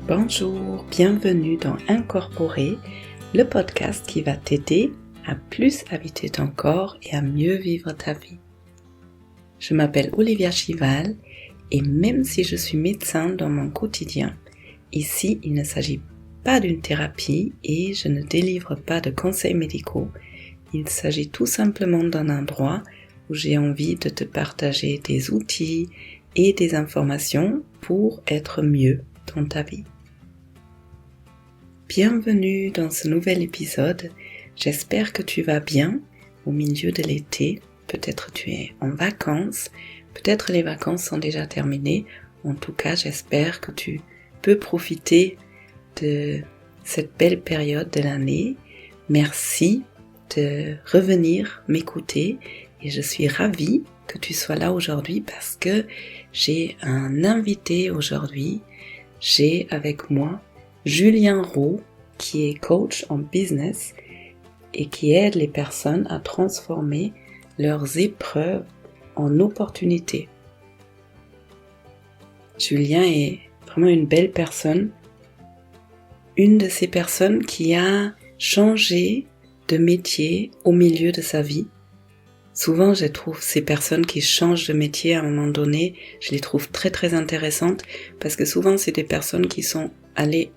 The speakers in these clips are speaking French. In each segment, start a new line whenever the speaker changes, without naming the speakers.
Bonjour, bienvenue dans Incorporer, le podcast qui va t'aider à plus habiter ton corps et à mieux vivre ta vie. Je m'appelle Olivia Chival et même si je suis médecin dans mon quotidien, ici il ne s'agit pas d'une thérapie et je ne délivre pas de conseils médicaux. Il s'agit tout simplement d'un endroit où j'ai envie de te partager des outils et des informations pour être mieux dans ta vie. Bienvenue dans ce nouvel épisode. J'espère que tu vas bien au milieu de l'été. Peut-être tu es en vacances, peut-être les vacances sont déjà terminées. En tout cas, j'espère que tu peux profiter de cette belle période de l'année. Merci de revenir m'écouter et je suis ravie que tu sois là aujourd'hui parce que j'ai un invité aujourd'hui. J'ai avec moi Julien Roux qui est coach en business et qui aide les personnes à transformer leurs épreuves en opportunités. Julien est vraiment une belle personne, une de ces personnes qui a changé de métier au milieu de sa vie. Souvent, je trouve ces personnes qui changent de métier à un moment donné, je les trouve très très intéressantes parce que souvent c'est des personnes qui sont allées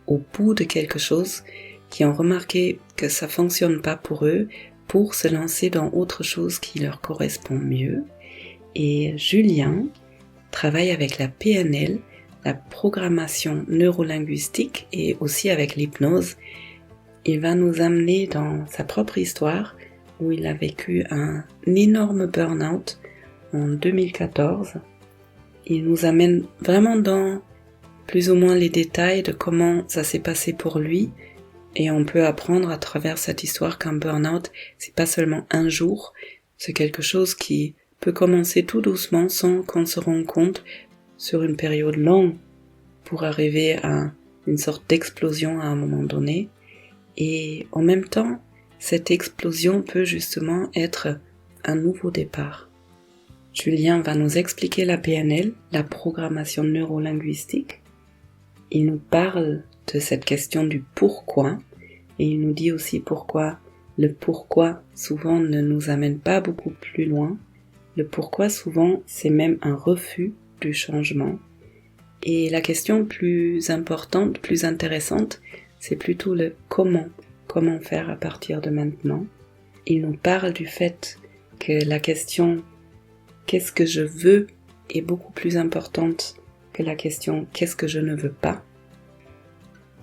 au bout de quelque chose, qui ont remarqué que ça fonctionne pas pour eux, pour se lancer dans autre chose qui leur correspond mieux. Et Julien travaille avec la PNL, la programmation neurolinguistique et aussi avec l'hypnose. Il va nous amener dans sa propre histoire où il a vécu un énorme burn-out en 2014. Il nous amène vraiment dans plus ou moins les détails de comment ça s'est passé pour lui et on peut apprendre à travers cette histoire qu'un burn-out, c'est pas seulement un jour, c'est quelque chose qui peut commencer tout doucement sans qu'on se rende compte sur une période longue pour arriver à une sorte d'explosion à un moment donné. Et en même temps, cette explosion peut justement être un nouveau départ. Julien va nous expliquer la PNL, la programmation neurolinguistique. Il nous parle de cette question du pourquoi et il nous dit aussi pourquoi le pourquoi souvent ne nous amène pas beaucoup plus loin. Le pourquoi souvent c'est même un refus du changement. Et la question plus importante, plus intéressante, c'est plutôt le comment. Comment faire à partir de maintenant. Il nous parle du fait que la question « qu'est-ce que je veux » est beaucoup plus importante que la question « qu'est-ce que je ne veux pas ».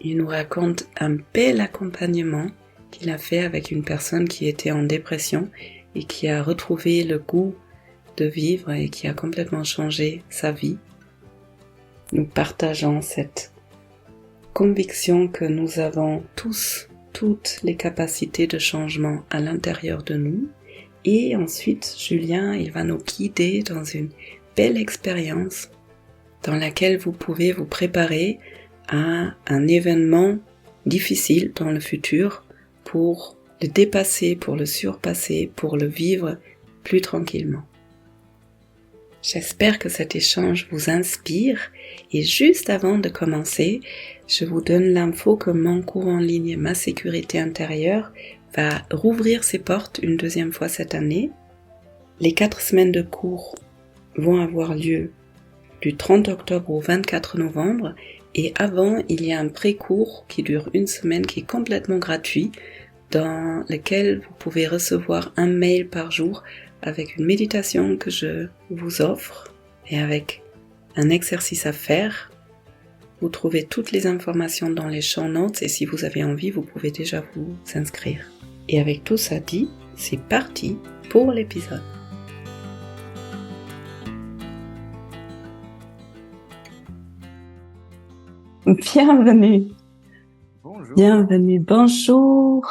Il nous raconte un bel accompagnement qu'il a fait avec une personne qui était en dépression et qui a retrouvé le goût de vivre et qui a complètement changé sa vie. Nous partageons cette conviction que nous avons tous toutes les capacités de changement à l'intérieur de nous. Et ensuite, Julien, il va nous guider dans une belle expérience dans laquelle vous pouvez vous préparer à un événement difficile dans le futur pour le dépasser, pour le surpasser, pour le vivre plus tranquillement. J'espère que cet échange vous inspire et juste avant de commencer, je vous donne l'info que mon cours en ligne Ma sécurité intérieure va rouvrir ses portes une deuxième fois cette année. Les 4 semaines de cours vont avoir lieu du 30 octobre au 24 novembre et avant, il y a un pré-cours qui dure 1 semaine qui est complètement gratuit dans lequel vous pouvez recevoir un mail par jour avec une méditation que je vous offre et avec un exercice à faire. Vous trouvez toutes les informations dans les show notes et si vous avez envie, vous pouvez déjà vous inscrire. Et avec tout ça dit, c'est parti pour l'épisode. Bienvenue.
Bonjour.
Bienvenue, bonjour.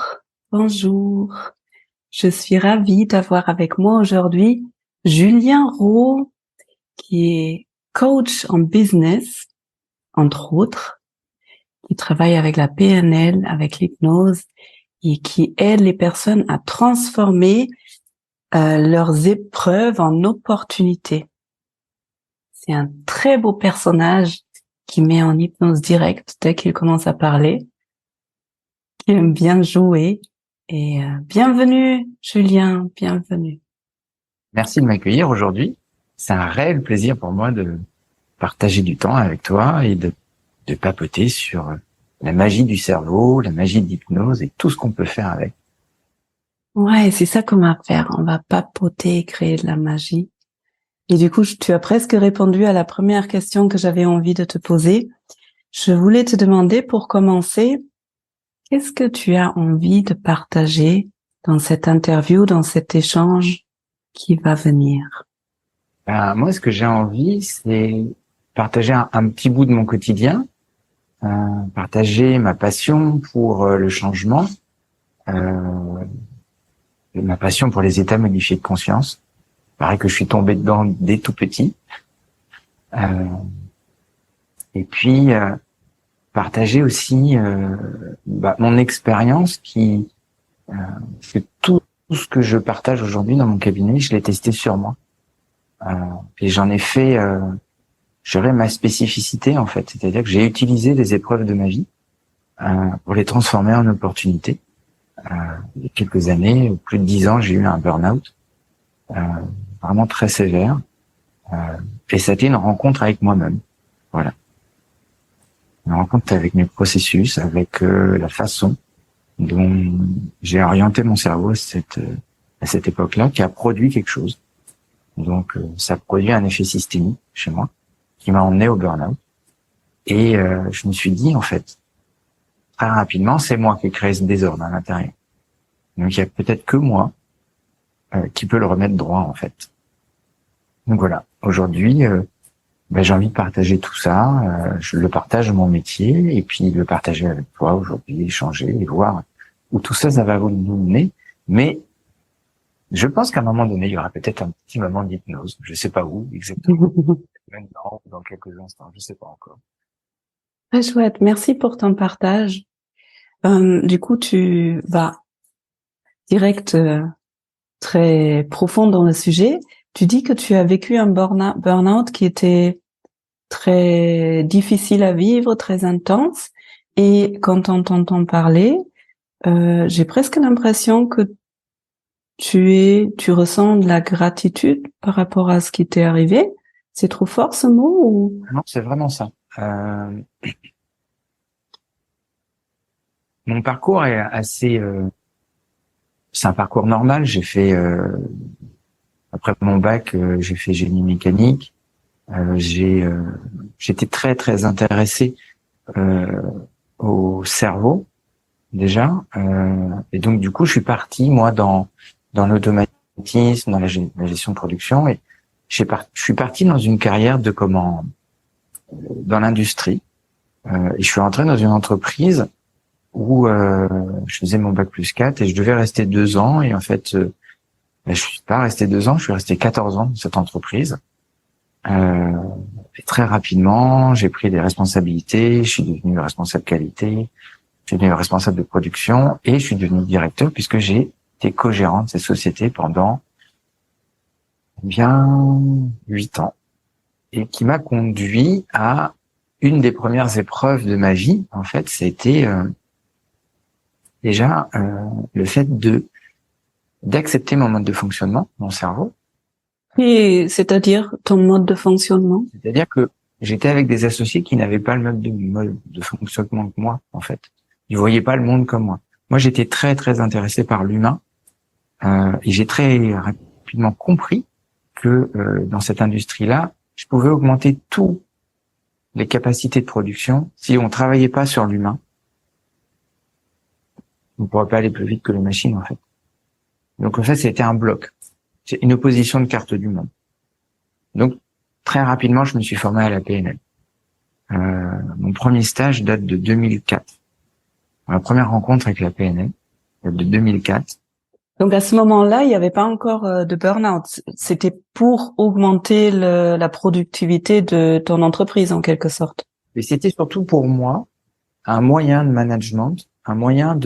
Je suis ravie d'avoir avec moi aujourd'hui Julien Roux, qui est coach en business, entre autres, qui travaille avec la PNL, avec l'hypnose, et qui aide les personnes à transformer leurs épreuves en opportunités. C'est un très beau personnage qui met en hypnose directe dès qu'il commence à parler, qui aime bien jouer. Et bienvenue, Julien, bienvenue.
Merci de m'accueillir aujourd'hui. C'est un réel plaisir pour moi de partager du temps avec toi et de papoter sur la magie du cerveau, la magie de l'hypnose et tout ce qu'on peut faire avec.
Ouais, c'est ça qu'on va faire. On va papoter et créer de la magie. Et du coup, tu as presque répondu à la première question que j'avais envie de te poser. Je voulais te demander, pour commencer, qu'est-ce que tu as envie de partager dans cette interview, dans cet échange qui va venir?
Moi, ce que j'ai envie, c'est partager un petit bout de mon quotidien, partager ma passion pour le changement, ma passion pour les états modifiés de conscience. Pareil que je suis tombé dedans dès tout petit. Et puis partager aussi mon expérience que tout ce que je partage aujourd'hui dans mon cabinet, je l'ai testé sur moi. Et j'en ai fait, j'aurais ma spécificité en fait, c'est-à-dire que j'ai utilisé les épreuves de ma vie pour les transformer en opportunités. Il y a quelques années, plus de 10 ans, j'ai eu un burn-out vraiment très sévère, et ça a été une rencontre avec moi-même. Voilà, une rencontre avec mes processus, avec la façon dont j'ai orienté mon cerveau à cette époque-là, qui a produit quelque chose. Donc, ça produit un effet systémique chez moi, qui m'a emmené au burn-out. Et je me suis dit, en fait, très rapidement, c'est moi qui ai créé ce désordre à l'intérieur. Donc, il y a peut-être que moi qui peut le remettre droit, en fait. Donc voilà, aujourd'hui, j'ai envie de partager tout ça. Je le partage mon métier, et puis le partager avec toi aujourd'hui, échanger et voir où tout ça, ça va nous mener. Mais je pense qu'à un moment donné, il y aura peut-être un petit moment d'hypnose. Je sais pas où exactement. Maintenant, dans quelques instants, je sais pas encore.
Très chouette. Merci pour ton partage. Du coup, tu vas direct, très profond dans le sujet. Tu dis que tu as vécu un burn-out qui était très difficile à vivre, très intense. Et quand on t'entend parler, j'ai presque l'impression que tu ressens de la gratitude par rapport à ce qui t'est arrivé. C'est trop fort ce mot ou?
Non, c'est vraiment ça. Mon parcours est assez, c'est un parcours normal. J'ai fait après mon bac, j'ai fait génie mécanique. J'étais très très intéressé au cerveau déjà, et donc du coup, je suis parti moi dans l'automatisme, dans la gestion de production, et je suis parti dans une carrière dans l'industrie, et je suis rentré dans une entreprise où je faisais mon bac plus 4 et je devais rester 2 ans, et en fait je suis pas resté 2 ans, je suis resté 14 ans dans cette entreprise. Et très rapidement, j'ai pris des responsabilités, je suis devenu responsable qualité, je suis devenu responsable de production, et je suis devenu directeur puisque j'ai été co-gérant de cette société pendant bien 8 ans, et qui m'a conduit à une des premières épreuves de ma vie. En fait, c'était déjà le fait d'accepter mon mode de fonctionnement, mon cerveau.
Et c'est-à-dire ton mode de fonctionnement?
C'est-à-dire que j'étais avec des associés qui n'avaient pas le mode de fonctionnement que moi, en fait. Ils voyaient pas le monde comme moi. Moi, j'étais très, très intéressé par l'humain, et j'ai très rapidement compris que dans cette industrie-là, je pouvais augmenter toutes les capacités de production si on travaillait pas sur l'humain. On ne pourrait pas aller plus vite que les machines, en fait. Donc, en fait, c'était un bloc. C'est une opposition de carte du monde. Donc, très rapidement, je me suis formé à la PNL. Mon premier stage date de 2004. Ma première rencontre avec la PNL date de 2004.
Donc à ce moment-là, il n'y avait pas encore de burn-out. C'était pour augmenter la productivité de ton entreprise en quelque sorte.
Et c'était surtout pour moi un moyen de management, un moyen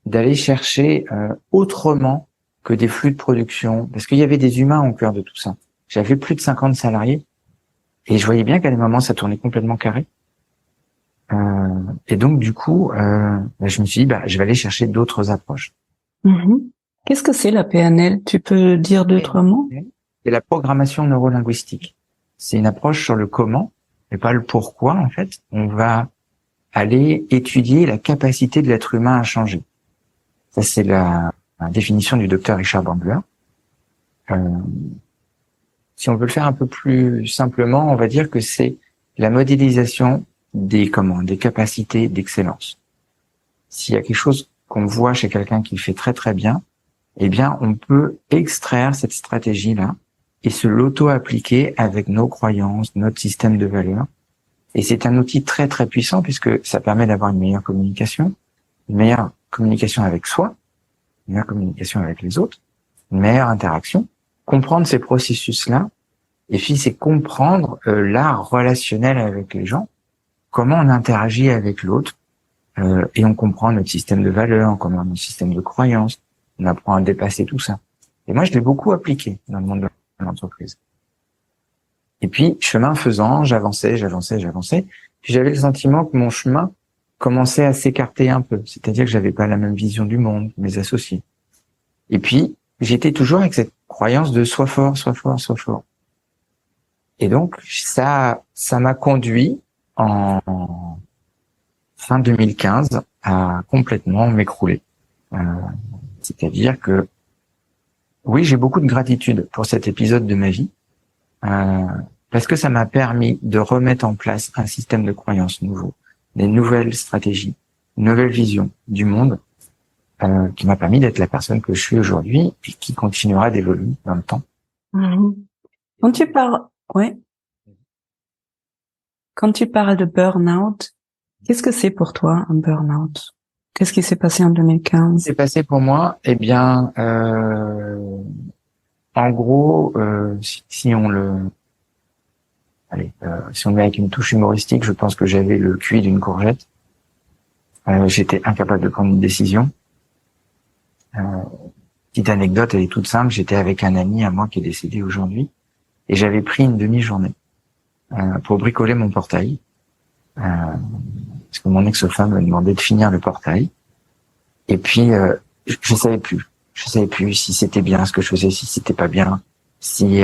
d'aller chercher autrement que des flux de production, parce qu'il y avait des humains au cœur de tout ça. J'avais plus de 50 salariés, et je voyais bien qu'à des moments ça tournait complètement carré. Et donc du coup, je me suis dit, je vais aller chercher d'autres approches.
Qu'est-ce que c'est la PNL? Tu peux dire deux, trois mots?
C'est la programmation neurolinguistique. C'est une approche sur le comment, et pas le pourquoi, en fait. On va aller étudier la capacité de l'être humain à changer. Ça, c'est la définition du docteur Richard Bandler. Si on veut le faire un peu plus simplement, on va dire que c'est la modélisation des capacités d'excellence. S'il y a quelque chose qu'on voit chez quelqu'un qui fait très très bien, eh bien, on peut extraire cette stratégie-là et se l'auto-appliquer avec nos croyances, notre système de valeurs. Et c'est un outil très très puissant puisque ça permet d'avoir une meilleure communication avec soi, une meilleure communication avec les autres, une meilleure interaction, comprendre ces processus-là, et puis c'est comprendre l'art relationnel avec les gens, comment on interagit avec l'autre, et on comprend notre système de valeurs, on comprend notre système de croyances, on apprend à dépasser tout ça. Et moi, je l'ai beaucoup appliqué dans le monde de l'entreprise. Et puis, chemin faisant, j'avançais. Puis j'avais le sentiment que mon chemin commençait à s'écarter un peu. C'est-à-dire que j'avais pas la même vision du monde, mes associés. Et puis, j'étais toujours avec cette croyance de sois fort. Et donc, ça m'a conduit en fin 2015 à complètement m'écrouler. C'est-à-dire que, oui, j'ai beaucoup de gratitude pour cet épisode de ma vie, parce que ça m'a permis de remettre en place un système de croyances nouveau, des nouvelles stratégies, une nouvelle vision du monde, qui m'a permis d'être la personne que je suis aujourd'hui et qui continuera d'évoluer dans le temps.
Quand tu parles, quand tu parles de burn-out, qu'est-ce que c'est pour toi un burn-out? Qu'est-ce qui s'est passé en 2015?
C'est passé pour moi, en gros, si on le met avec une touche humoristique, je pense que j'avais le QI d'une courgette. J'étais incapable de prendre une décision. Petite anecdote, elle est toute simple. J'étais avec un ami à moi qui est décédé aujourd'hui, et j'avais pris une demi-journée pour bricoler mon portail. Parce que mon ex-femme m'a demandé de finir le portail. Et puis, je savais plus si c'était bien ce que je faisais, si c'était pas bien, si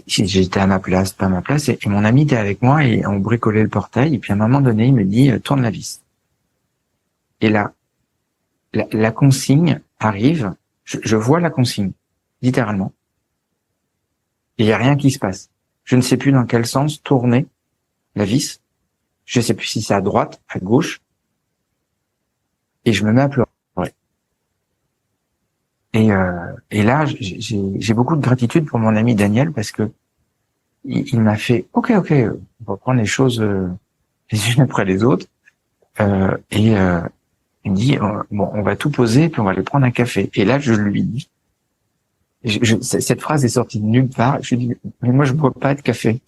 j'étais à ma place, pas à ma place. Et mon ami était avec moi et on bricolait le portail. Et puis à un moment donné, il me dit, tourne la vis. Et là, la consigne arrive. Je vois la consigne, littéralement. Et il y a rien qui se passe. Je ne sais plus dans quel sens tourner la vis. Je sais plus si c'est à droite, à gauche. Et je me mets à pleurer. Et là, j'ai beaucoup de gratitude pour mon ami Daniel parce que il m'a fait OK, on va prendre les choses les unes après les autres. Il me dit on va tout poser puis on va aller prendre un café. Et là, je lui dis, cette phrase est sortie de nulle part. Je lui dis mais moi je bois pas de café.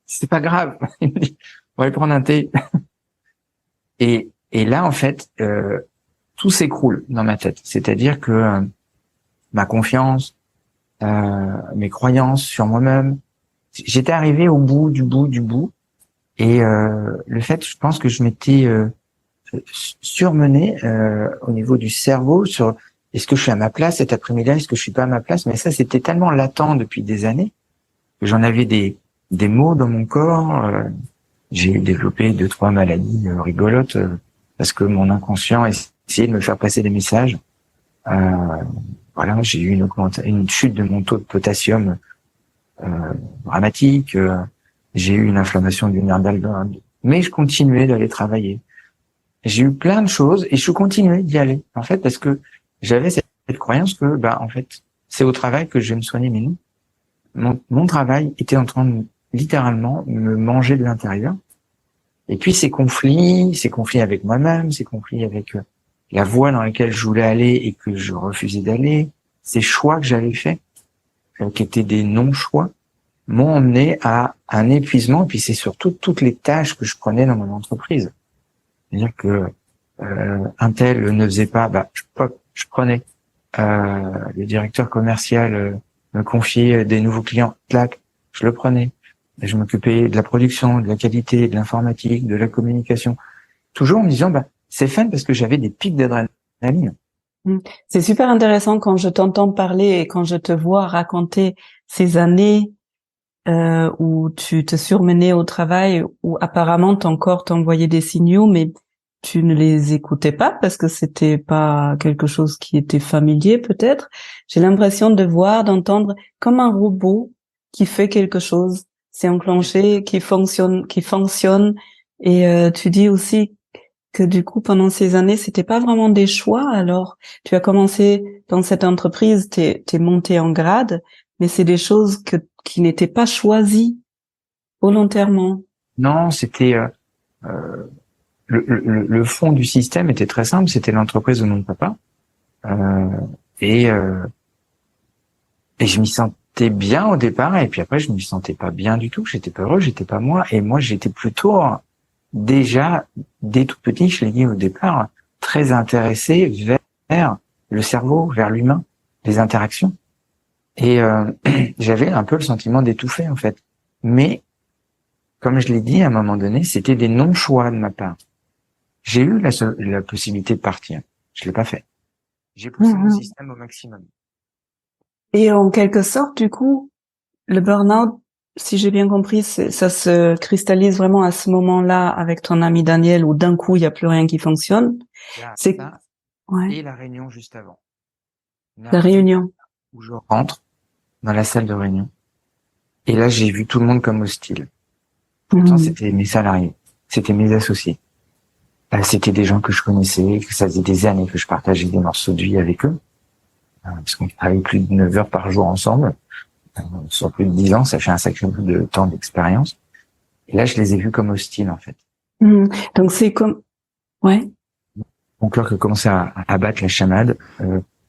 C'est pas grave. Il me dit on va aller prendre un thé. Et là en fait tout s'écroule dans ma tête. C'est-à-dire que ma confiance, mes croyances sur moi-même, j'étais arrivé au bout du bout. Et le fait, je pense que je m'étais surmené au niveau du cerveau sur est-ce que je suis à ma place cet après-midi-là, est-ce que je suis pas à ma place. Mais ça, c'était tellement latent depuis des années que j'en avais des maux dans mon corps. J'ai développé 2-3 maladies rigolotes parce que mon inconscient essayait de me faire passer des messages. Voilà, j'ai eu une chute de mon taux de potassium dramatique. J'ai eu une inflammation du nerf d'Albin, mais je continuais d'aller travailler. J'ai eu plein de choses et je continuais d'y aller. En fait, parce que j'avais cette croyance que, en fait, c'est au travail que je vais me soigner. Mais non, mon travail était en train de littéralement me manger de l'intérieur. Et puis ces conflits avec moi-même, ces conflits avec la voie dans laquelle je voulais aller et que je refusais d'aller, ces choix que j'avais faits, qui étaient des non-choix, m'ont emmené à un épuisement. Et puis c'est surtout toutes les tâches que je prenais dans mon entreprise. C'est-à-dire que un tel ne faisait pas, je prenais. Le directeur commercial me confiait des nouveaux clients, clac, je le prenais. Et je m'occupais de la production, de la qualité, de l'informatique, de la communication. Toujours en me disant, c'est fun parce que j'avais des pics d'adrénaline.
C'est super intéressant quand je t'entends parler et quand je te vois raconter ces années où tu te surmenais au travail, où apparemment ton corps t'envoyait des signaux, mais tu ne les écoutais pas parce que c'était pas quelque chose qui était familier peut-être. J'ai l'impression de voir, d'entendre comme un robot qui fait quelque chose, c'est enclenché, qui fonctionne. Et tu dis aussi que du coup pendant ces années c'était pas vraiment des choix. Alors tu as commencé dans cette entreprise, t'es monté en grade, mais c'est des choses qui n'étaient pas choisies volontairement.
Non, c'était le fond du système était très simple. C'était l'entreprise de mon papa euh, et euh, et je m'y sentais bien au départ. Et puis après, je m'y sentais pas bien du tout. J'étais pas heureux, j'étais pas moi. Et moi, j'étais plutôt déjà dès tout petit, je l'ai dit au départ, très intéressé vers le cerveau, vers l'humain, les interactions. Et j'avais un peu le sentiment d'étouffer en fait. Mais comme je l'ai dit à un moment donné, c'était des non-choix de ma part. J'ai eu la possibilité de partir. Je l'ai pas fait. J'ai poussé mon système au maximum.
Et en quelque sorte, du coup, le burn-out, si j'ai bien compris, ça se cristallise vraiment à ce moment-là avec ton ami Daniel où d'un coup, il n'y a plus rien qui fonctionne. C'est
Ça,
ouais,
et la réunion juste avant. La
la
réunion
réunion.
où je rentre dans la salle de réunion. Et là, j'ai vu tout le monde comme hostile. Pourtant,
Mhm.
c'était mes salariés. C'était mes associés. C'était des gens que je connaissais, que ça faisait des années que je partageais des morceaux de vie avec eux. Parce qu'on travaille plus de 9 heures par jour ensemble. Sur plus de 10 ans, ça fait un sacré bout de temps d'expérience. Et là, je les ai vus comme hostiles, en fait.
Mhm. Donc c'est comme, ouais.
Mon cœur qui commençait à battre la chamade,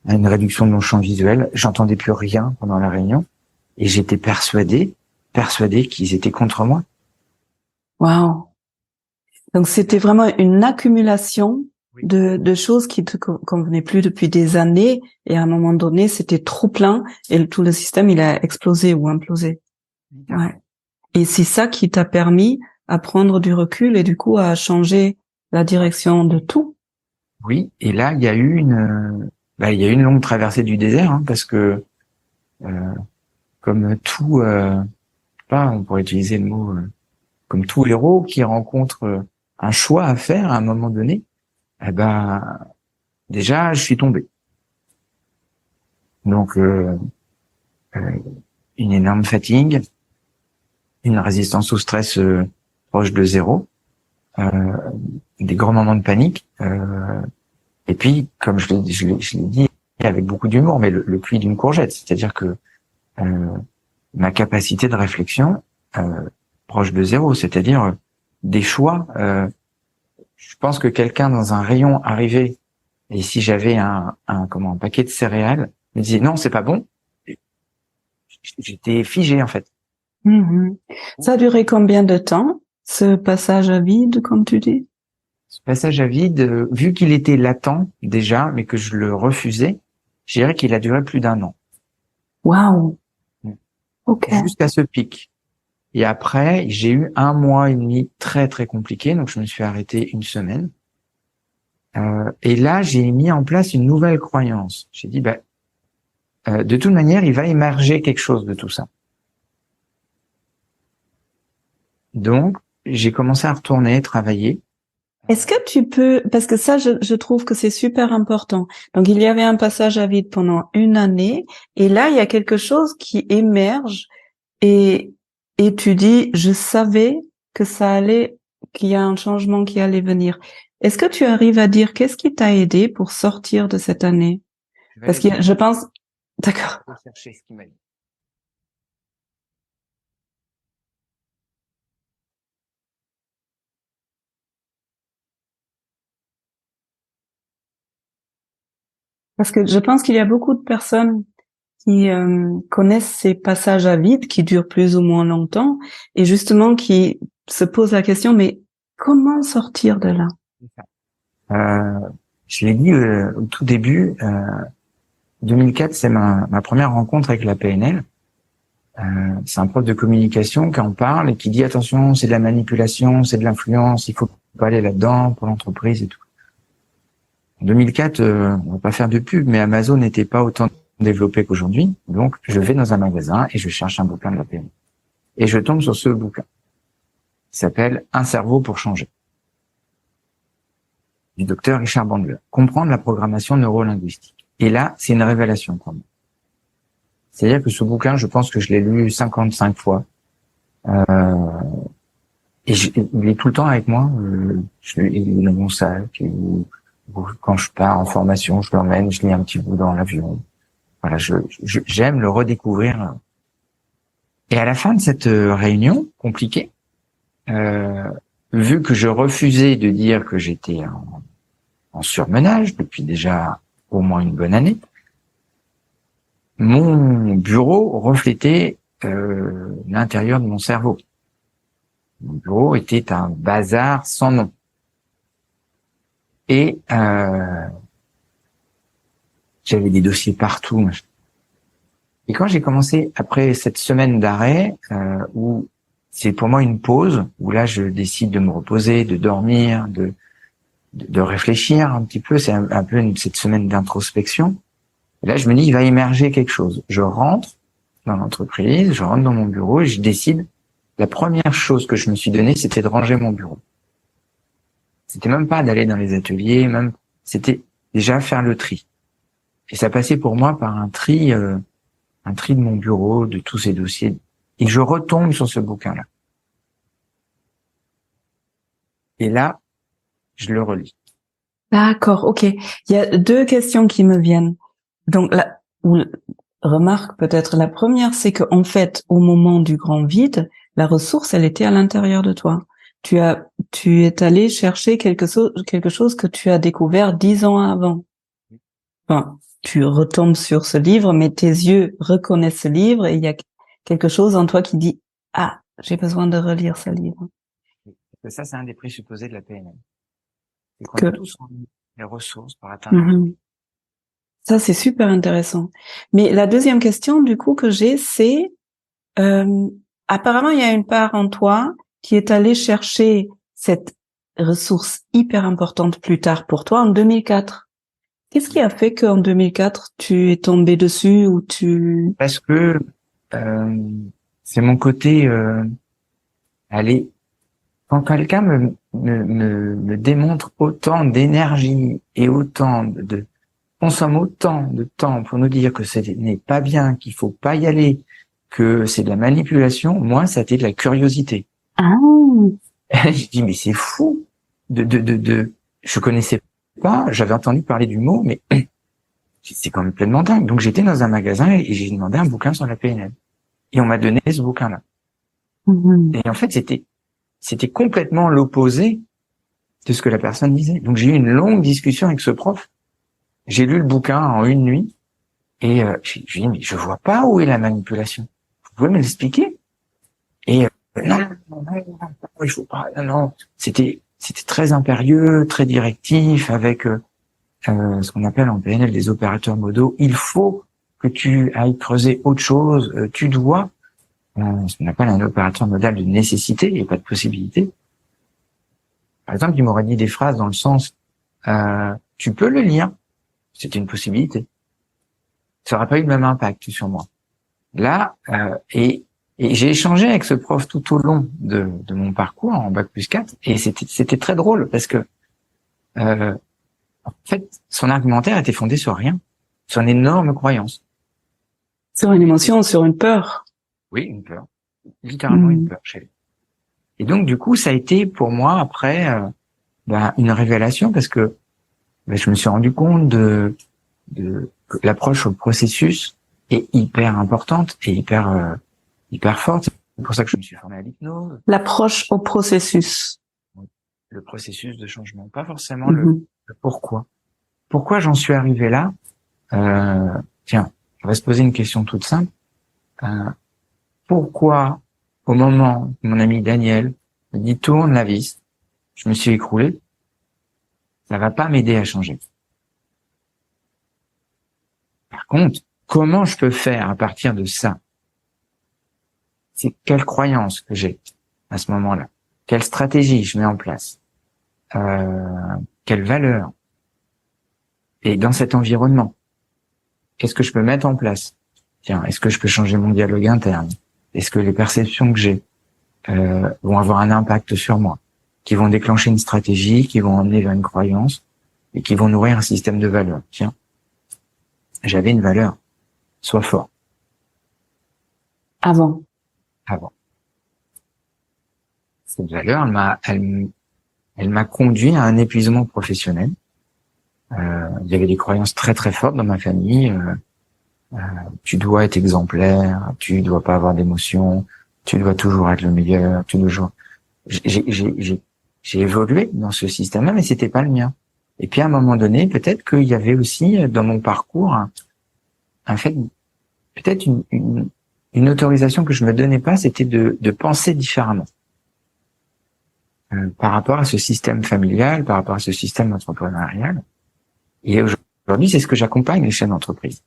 à une réduction de mon champ visuel. J'entendais plus rien pendant la réunion. Et j'étais persuadé qu'ils étaient contre moi.
Waouh. Donc c'était vraiment une accumulation
Oui.
de choses qui te convenaient plus depuis des années et à un moment donné c'était trop plein et tout le système il a explosé ou implosé. Ouais. Et c'est ça qui t'a permis à prendre du recul et du coup à changer la direction de tout.
Oui, et là, il y a eu une longue traversée du désert, hein, parce que euh, comme tout, on pourrait utiliser le mot, comme tout héros qui rencontre un choix à faire à un moment donné, eh ben, déjà, je suis tombé. Donc, euh, une énorme fatigue, une résistance au stress proche de zéro, euh, des grands moments de panique, et puis, comme je l'ai dit avec beaucoup d'humour, mais le puits d'une courgette, c'est-à-dire que ma capacité de réflexion proche de zéro, c'est-à-dire des choix. Je pense que quelqu'un dans un rayon arrivé, et si j'avais un paquet de céréales, me disait non, c'est pas bon, j'étais figé en fait.
Mhm. Ça a duré combien de temps, ce passage à vide, comme tu dis?
Ce passage à vide, vu qu'il était latent déjà, mais que je le refusais, je dirais qu'il a duré plus d'un an.
Waouh. Ok.
Jusqu'à ce pic. Et après, j'ai eu un mois et demi très très compliqué, donc je me suis arrêté une semaine. Et là, j'ai mis en place une nouvelle croyance. J'ai dit, de toute manière, il va émerger quelque chose de tout ça. Donc, j'ai commencé à retourner travailler.
Est-ce que tu peux, parce que ça, je trouve que c'est super important. Donc, il y avait un passage à vide pendant une année, et là, il y a quelque chose qui émerge, et, et tu dis, je savais que ça allait, qu'il y a un changement qui allait venir. Est-ce que tu arrives à dire qu'est-ce qui t'a aidé pour sortir de cette année?
Je vais
Parce
aller
que je pense, d'accord.
chercher ce qu'il m'a dit.
Parce que je pense qu'il y a beaucoup de personnes qui connaissent ces passages à vide qui durent plus ou moins longtemps et justement qui se posent la question, mais comment sortir de là?
Euh, je l'ai dit au tout début, 2004, c'est ma première rencontre avec la PNL. c'est un prof de communication qui en parle et qui dit attention, c'est de la manipulation, c'est de l'influence, il faut pas aller là-dedans pour l'entreprise et tout. En 2004, on va pas faire de pub, mais Amazon n'était pas autant développé qu'aujourd'hui. Donc, je vais dans un magasin et je cherche un bouquin de la PNL. Et je tombe sur ce bouquin qui s'appelle Un cerveau pour changer, du docteur Richard Bandler. Comprendre la programmation neurolinguistique. Et là, c'est une révélation pour moi. C'est-à-dire que ce bouquin, je pense que je l'ai lu 55 fois. Et il est tout le temps avec moi. Il est dans mon sac. Quand je pars en formation, je l'emmène, je lis un petit bout dans l'avion. Voilà, j'aime le redécouvrir. Et à la fin de cette réunion compliquée, vu que je refusais de dire que j'étais en surmenage depuis déjà au moins une bonne année, mon bureau reflétait l'intérieur de mon cerveau. Mon bureau était un bazar sans nom. Et j'avais des dossiers partout. Et quand j'ai commencé, après cette semaine d'arrêt, où c'est pour moi une pause, où là je décide de me reposer, de dormir, de réfléchir un petit peu, c'est un peu cette semaine d'introspection. Et là je me dis, il va émerger quelque chose. Je rentre dans l'entreprise, je rentre dans mon bureau et je décide, la première chose que je me suis donnée, c'était de ranger mon bureau. C'était même pas d'aller dans les ateliers, c'était déjà faire le tri. Et ça passait pour moi par un tri de mon bureau, de tous ces dossiers. Et je retombe sur ce bouquin-là. Et là, je le relis.
D'accord, ok. Il y a deux questions qui me viennent. Donc, remarque peut-être la première, c'est que en fait, au moment du grand vide, la ressource, elle était à l'intérieur de toi. Tu es allé chercher quelque chose que tu as découvert 10 ans avant. Enfin, tu retombes sur ce livre, mais tes yeux reconnaissent ce livre et il y a quelque chose en toi qui dit, ah, j'ai besoin de relire ce livre.
Ça, c'est un des présupposés de la PNL. C'est qu'on
Que...
a tous les ressources pour atteindre.
Ça, c'est super intéressant. Mais la deuxième question, du coup, que j'ai, c'est, apparemment, il y a une part en toi qui est allée chercher cette ressource hyper importante plus tard pour toi en 2004. Qu'est-ce qui a fait qu'en 2004, tu es tombé dessus ou tu...
Parce que c'est mon côté... allez, quand quelqu'un me démontre autant d'énergie et autant consomme autant de temps pour nous dire que ce n'est pas bien, qu'il faut pas y aller, que c'est de la manipulation, moi, ça a été de la curiosité.
Ah.
Je dis, mais c'est fou je connaissais pas, j'avais entendu parler du mot, mais c'est quand même pleinement dingue. Donc, j'étais dans un magasin et j'ai demandé un bouquin sur la PNL. Et on m'a donné ce bouquin-là. Et en fait, c'était complètement l'opposé de ce que la personne disait. Donc, j'ai eu une longue discussion avec ce prof. J'ai lu le bouquin en une nuit et j'ai dit, mais je vois pas où est la manipulation. Vous pouvez me l'expliquer? Et non, il faut pas. Non, c'était très impérieux, très directif, avec ce qu'on appelle en PNL des opérateurs modaux. Il faut que tu ailles creuser autre chose. Tu dois. Ce qu'on appelle un opérateur modal de nécessité. Il n'y a pas de possibilité. Par exemple, il m'aurait dit des phrases dans le sens tu peux le lire. C'était une possibilité. Ça n'aurait pas eu le même impact sur moi. Là, et j'ai échangé avec ce prof tout au long de mon parcours en Bac+4 et c'était très drôle parce que en fait, son argumentaire était fondé sur rien, sur une énorme croyance.
Sur une émotion, sur une peur.
Oui, une peur. Littéralement une peur chez lui. Et donc, du coup, ça a été pour moi après une révélation parce que je me suis rendu compte que l'approche au processus est hyper importante et hyper forte. C'est pour ça que je me suis formé à l'hypnose.
L'approche au processus.
Le processus de changement, pas forcément le pourquoi. Pourquoi j'en suis arrivé là? Tiens, on va se poser une question toute simple. Pourquoi, au moment où mon ami Daniel me dit tourne la vis, je me suis écroulé? Ça va pas m'aider à changer. Par contre, comment je peux faire à partir de ça c'est quelle croyance que j'ai à ce moment-là, quelle stratégie je mets en place, quelle valeur, et dans cet environnement, qu'est-ce que je peux mettre en place? Tiens, est-ce que je peux changer mon dialogue interne? Est-ce que les perceptions que j'ai vont avoir un impact sur moi, qui vont déclencher une stratégie, qui vont emmener vers une croyance et qui vont nourrir un système de valeurs? Tiens, j'avais une valeur, sois fort.
Avant.
Cette valeur, elle m'a conduit à un épuisement professionnel. Il y avait des croyances très très fortes dans ma famille. Tu dois être exemplaire, tu dois pas avoir d'émotions, tu dois toujours être le meilleur, j'ai évolué dans ce système-là, mais c'était pas le mien. Et puis à un moment donné, peut-être qu'il y avait aussi dans mon parcours un fait, peut-être une autorisation que je me donnais pas, c'était de penser différemment par rapport à ce système familial, par rapport à ce système entrepreneurial. Et aujourd'hui, c'est ce que j'accompagne les chefs d'entreprise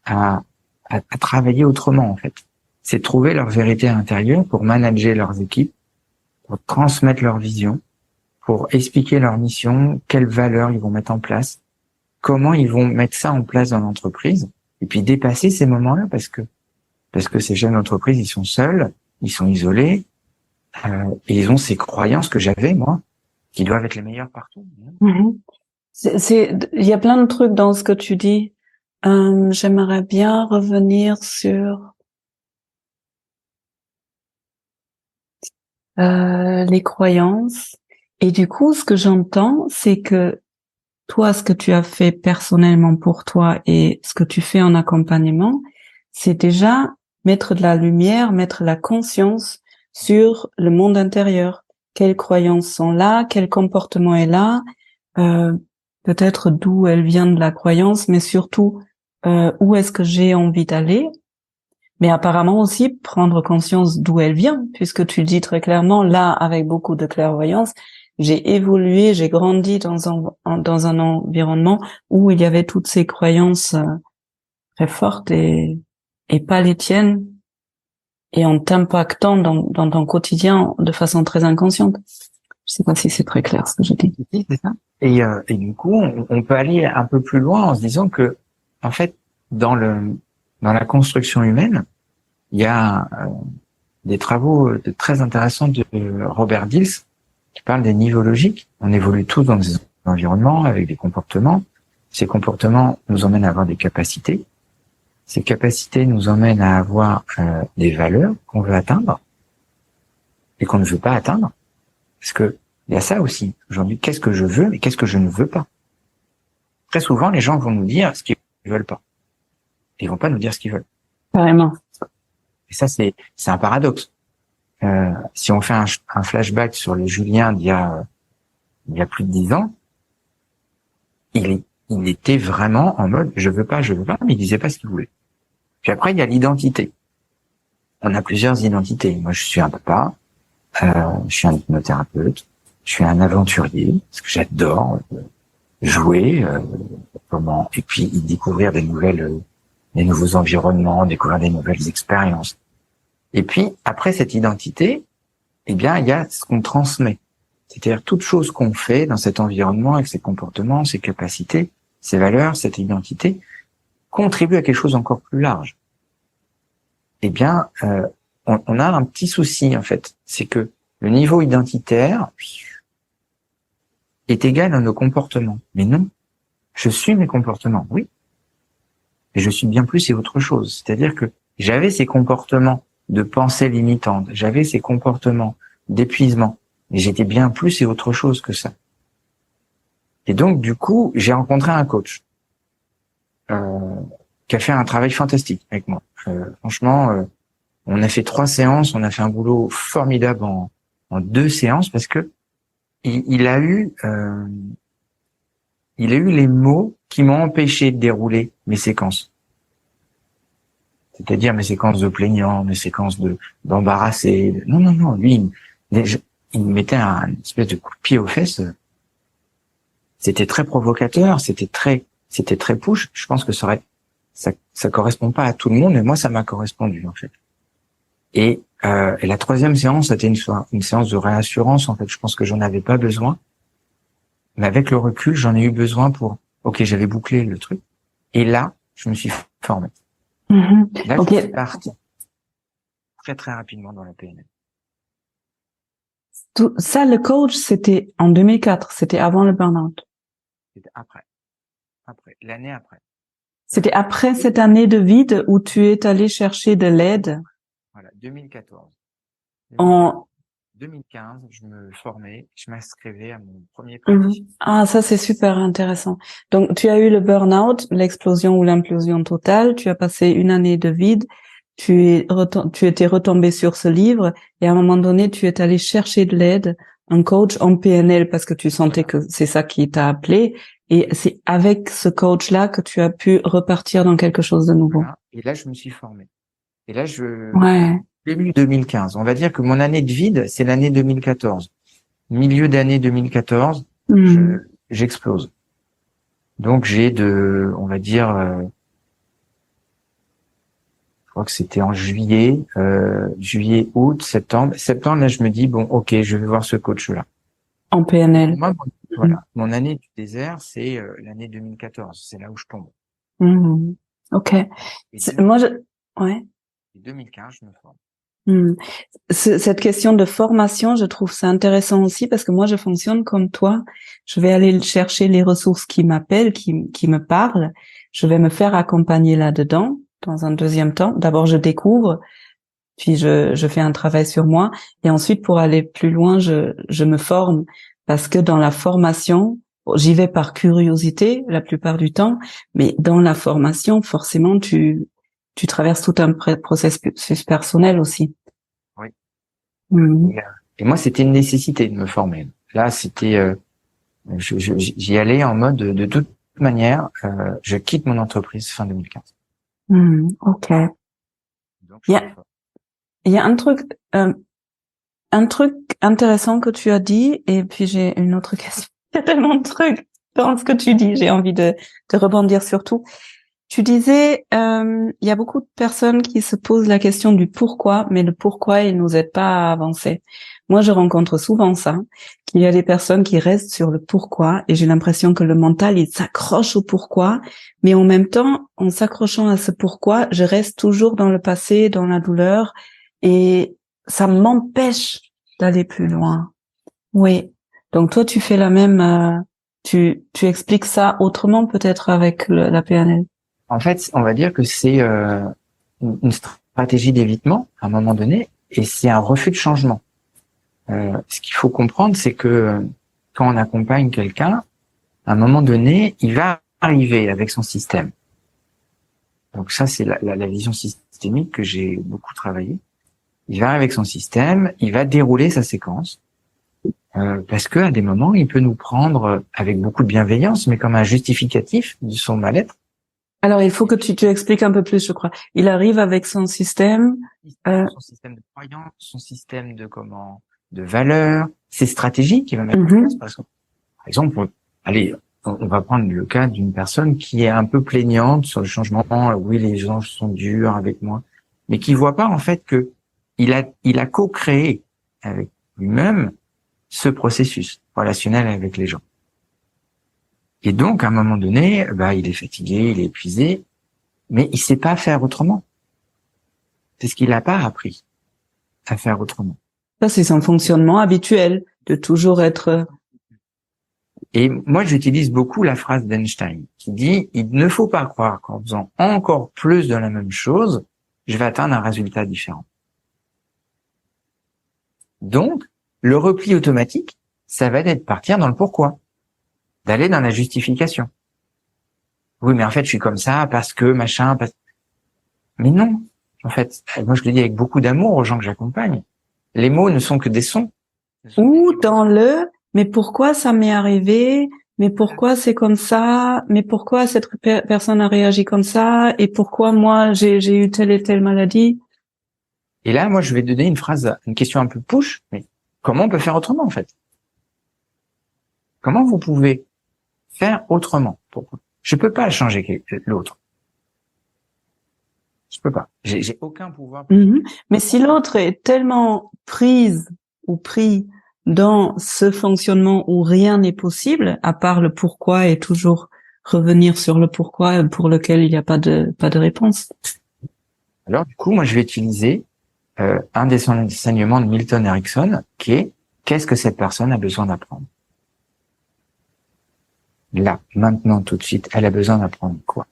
à travailler autrement, en fait. C'est trouver leur vérité intérieure pour manager leurs équipes, pour transmettre leur vision, pour expliquer leur mission, quelles valeurs ils vont mettre en place, comment ils vont mettre ça en place dans l'entreprise, et puis dépasser ces moments-là, parce que ces jeunes entreprises, ils sont seuls, ils sont isolés, et ils ont ces croyances que j'avais, moi, qui doivent être les meilleures partout.
Il y a plein de trucs dans ce que tu dis. J'aimerais bien revenir sur les croyances. Et du coup, ce que j'entends, c'est que toi, ce que tu as fait personnellement pour toi et ce que tu fais en accompagnement, c'est déjà mettre de la lumière, mettre la conscience sur le monde intérieur. Quelles croyances sont là, quel comportement est là, peut-être d'où elle vient de la croyance, mais surtout où est-ce que j'ai envie d'aller. Mais apparemment aussi prendre conscience d'où elle vient, puisque tu le dis très clairement, là, avec beaucoup de clairvoyance, j'ai évolué, j'ai grandi dans un environnement où il y avait toutes ces croyances très fortes et pas les tiennes, et en t'impactant dans ton quotidien de façon très inconsciente. Je sais pas si c'est très clair ce que je dis.
Oui, c'est ça. Et du coup, on peut aller un peu plus loin en se disant que, en fait, dans la construction humaine, il y a des travaux très intéressants de Robert Dills qui parlent des niveaux logiques. On évolue tous dans des environnements avec des comportements. Ces comportements nous emmènent à avoir des capacités. Ces capacités nous emmènent à avoir des valeurs qu'on veut atteindre et qu'on ne veut pas atteindre. Parce que il y a ça aussi. Aujourd'hui, qu'est-ce que je veux et qu'est-ce que je ne veux pas? Très souvent, les gens vont nous dire ce qu'ils veulent pas. Ils vont pas nous dire ce qu'ils veulent.
Carrément.
Et ça, c'est un paradoxe. Si on fait un flashback sur le Julien d'il y a plus de 10 ans, il était vraiment en mode je veux pas, mais il disait pas ce qu'il voulait. Puis après, il y a l'identité. On a plusieurs identités. Moi, je suis un papa, je suis un hypnothérapeute, je suis un aventurier, parce que j'adore jouer, et puis découvrir des nouveaux environnements, découvrir des nouvelles expériences. Et puis, après cette identité, eh bien, il y a ce qu'on transmet. C'est-à-dire toute chose qu'on fait dans cet environnement, avec ses comportements, ses capacités, ses valeurs, cette identité, contribue à quelque chose d'encore plus large. Eh bien, on a un petit souci, en fait. C'est que le niveau identitaire est égal à nos comportements. Mais non. Je suis mes comportements, oui. Mais je suis bien plus et autre chose. C'est-à-dire que j'avais ces comportements de pensée limitante, j'avais ces comportements d'épuisement, mais j'étais bien plus et autre chose que ça. Et donc, du coup, j'ai rencontré un coach qui a fait un travail fantastique avec moi. Franchement, on a fait 3 séances, on a fait un boulot formidable en 2 séances parce que il a eu les mots qui m'ont empêché de dérouler mes séquences. C'est-à-dire mes séquences de plaignant, mes séquences d'embarrassé. Non, lui, il me mettait une espèce de coup de pied aux fesses. C'était très provocateur, c'était très push. Je pense que ça correspond pas à tout le monde, mais moi, ça m'a correspondu, en fait. Et Et la troisième séance, c'était une séance de réassurance. En fait, je pense que j'en avais pas besoin. Mais avec le recul, j'en ai eu besoin pour, ok, j'avais bouclé le truc. Et là, je me suis formé. Là,
Ok.
je suis parti très, très rapidement dans la PNL.
Tout ça, le coach, c'était en 2004, c'était avant le burn-out.
C'était après, l'année après.
C'était après cette année de vide où tu es allé chercher de l'aide
Voilà, 2014.
en...
2015, je me formais, je m'inscrivais à mon premier
Mhm.
praticien.
Ah, ça, c'est super intéressant. Donc, tu as eu le burn-out, l'explosion ou l'implosion totale, tu as passé une année de vide, tu étais retombé sur ce livre et à un moment donné, tu es allé chercher de l'aide, un coach en PNL parce que tu sentais que c'est ça qui t'a appelé et c'est avec ce coach-là que tu as pu repartir dans quelque chose de nouveau.
Voilà. Et là, je me suis formé. Et là,
Ouais.
début 2015. On va dire que mon année de vide, c'est l'année 2014. Milieu d'année 2014,
Mhm.
j'explose. Donc on va dire, je crois que c'était en juillet, août, septembre. Septembre, là, je me dis, bon, ok, je vais voir ce coach-là.
En PNL.
Moi,
Mhm.
voilà, mon année du désert, c'est l'année 2014. C'est là où je tombe.
Mhm. Ok.
Et
Moi, ouais.
2015, je me forme.
Mhm. Cette question de formation, je trouve ça intéressant aussi parce que moi, je fonctionne comme toi. Je vais aller chercher les ressources qui m'appellent, qui me parlent. Je vais me faire accompagner là-dedans dans un deuxième temps. D'abord, je découvre, puis je fais un travail sur moi. Et ensuite, pour aller plus loin, je me forme parce que dans la formation, bon, j'y vais par curiosité la plupart du temps, mais dans la formation, forcément, tu traverses tout un processus personnel aussi.
Oui.
Mhm.
Et moi, c'était une nécessité de me former. Là, c'était, j'y allais en mode de toute manière, je quitte mon entreprise fin 2015.
Ok.
Donc,
Il
je
y
me
a,
forme.
il y a euh, un truc intéressant que tu as dit, et puis j'ai une autre question. Il y a tellement de trucs dans ce que tu dis, j'ai envie de rebondir sur tout. Tu disais, il y a beaucoup de personnes qui se posent la question du pourquoi, mais le pourquoi, il nous aide pas à avancer. Moi, je rencontre souvent ça, qu'il y a des personnes qui restent sur le pourquoi, et j'ai l'impression que le mental, il s'accroche au pourquoi, mais en même temps, en s'accrochant à ce pourquoi, je reste toujours dans le passé, dans la douleur, et ça m'empêche d'aller plus loin. Oui. Donc toi, tu fais la même, tu expliques ça autrement peut-être avec la PNL.
En fait, on va dire que c'est une stratégie d'évitement à un moment donné, et c'est un refus de changement. Ce qu'il faut comprendre, c'est que quand on accompagne quelqu'un, à un moment donné, il va arriver avec son système. Donc ça, c'est la vision systémique que j'ai beaucoup travaillé. Il va arriver avec son système, il va dérouler sa séquence, parce que à des moments, il peut nous prendre avec beaucoup de bienveillance, mais comme un justificatif de son mal-être.
Alors, il faut que tu expliques un peu plus, je crois. Il arrive avec son système.
Son système de croyance, son système de valeurs, ses stratégies qu'il va mettre en place. Par exemple, allez, on va prendre le cas d'une personne qui est un peu plaignante sur le changement. Oui, les gens sont durs avec moi, mais qui voit pas en fait que il a co-créé avec lui-même ce processus relationnel avec les gens. Et donc, à un moment donné, bah, il est fatigué, il est épuisé, mais il sait pas faire autrement. C'est ce qu'il n'a pas appris à faire autrement.
Ça, c'est son fonctionnement habituel de toujours être.
Et moi, j'utilise beaucoup la phrase d'Einstein qui dit « Il ne faut pas croire qu'en faisant encore plus de la même chose, je vais atteindre un résultat différent. » Donc, le repli automatique, ça va être de partir dans le pourquoi, d'aller dans la justification. Oui, mais en fait, je suis comme ça parce que machin. Mais non, en fait, moi je le dis avec beaucoup d'amour aux gens que j'accompagne. Les mots ne sont que des sons.
Ou dans mais pourquoi ça m'est arrivé? Mais pourquoi c'est comme ça? Mais pourquoi cette personne a réagi comme ça? Et pourquoi moi j'ai eu telle et telle maladie?
Et là, moi, je vais donner une question un peu push, mais comment on peut faire autrement, en fait? Comment vous pouvez faire autrement? Pourquoi? Je peux pas changer l'autre. Je peux pas. J'ai aucun pouvoir.
Mais si l'autre est tellement prise ou pris dans ce fonctionnement où rien n'est possible, à part le pourquoi et toujours revenir sur le pourquoi pour lequel il n'y a pas de réponse.
Alors, du coup, moi, je vais utiliser un des enseignements de Milton Erickson, qui est qu'est-ce que cette personne a besoin d'apprendre. Là, maintenant, tout de suite, elle a besoin d'apprendre quoi?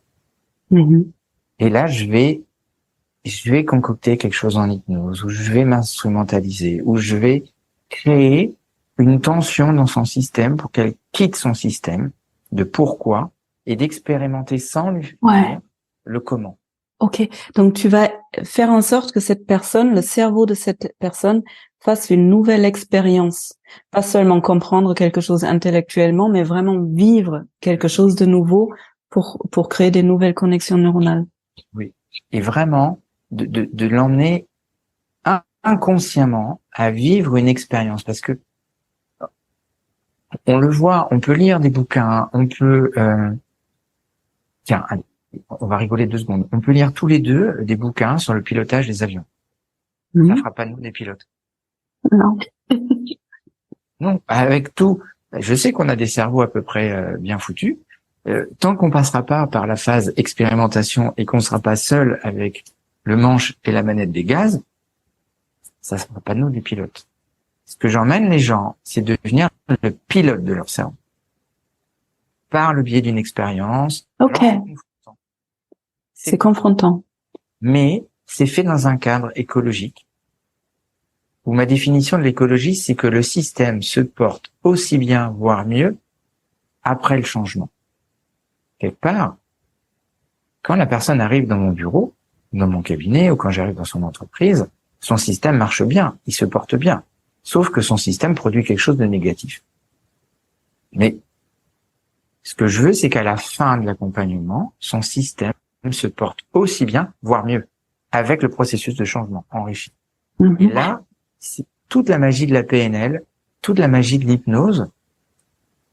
Et là, je vais concocter quelque chose en hypnose, ou je vais m'instrumentaliser, ou je vais créer une tension dans son système pour qu'elle quitte son système de pourquoi et d'expérimenter sans lui dire le comment.
Ok, donc tu vas faire en sorte que cette personne, le cerveau de cette personne, fasse une nouvelle expérience. Pas seulement comprendre quelque chose intellectuellement, mais vraiment vivre quelque chose de nouveau pour créer des nouvelles connexions neuronales.
Oui, et vraiment de l'emmener inconsciemment à vivre une expérience, parce que on le voit, on peut lire des bouquins, on peut tiens, allez, on va rigoler 2 secondes. On peut lire tous les deux des bouquins sur le pilotage des avions. Ça fera pas de nous des pilotes.
Non.
Non, avec tout, je sais qu'on a des cerveaux à peu près bien foutus. Tant qu'on passera pas par la phase expérimentation et qu'on sera pas seul avec le manche et la manette des gaz, ça sera pas de nous des pilotes. Ce que j'emmène les gens, c'est de devenir le pilote de leur cerveau. Par le biais d'une expérience.
Ok. C'est confrontant.
Mais c'est fait dans un cadre écologique où ma définition de l'écologie, c'est que le système se porte aussi bien, voire mieux, après le changement. Quelque part, quand la personne arrive dans mon bureau, dans mon cabinet, ou quand j'arrive dans son entreprise, son système marche bien, il se porte bien. Sauf que son système produit quelque chose de négatif. Mais ce que je veux, c'est qu'à la fin de l'accompagnement, son système se porte aussi bien, voire mieux, avec le processus de changement enrichi. Et là, c'est toute la magie de la PNL, toute la magie de l'hypnose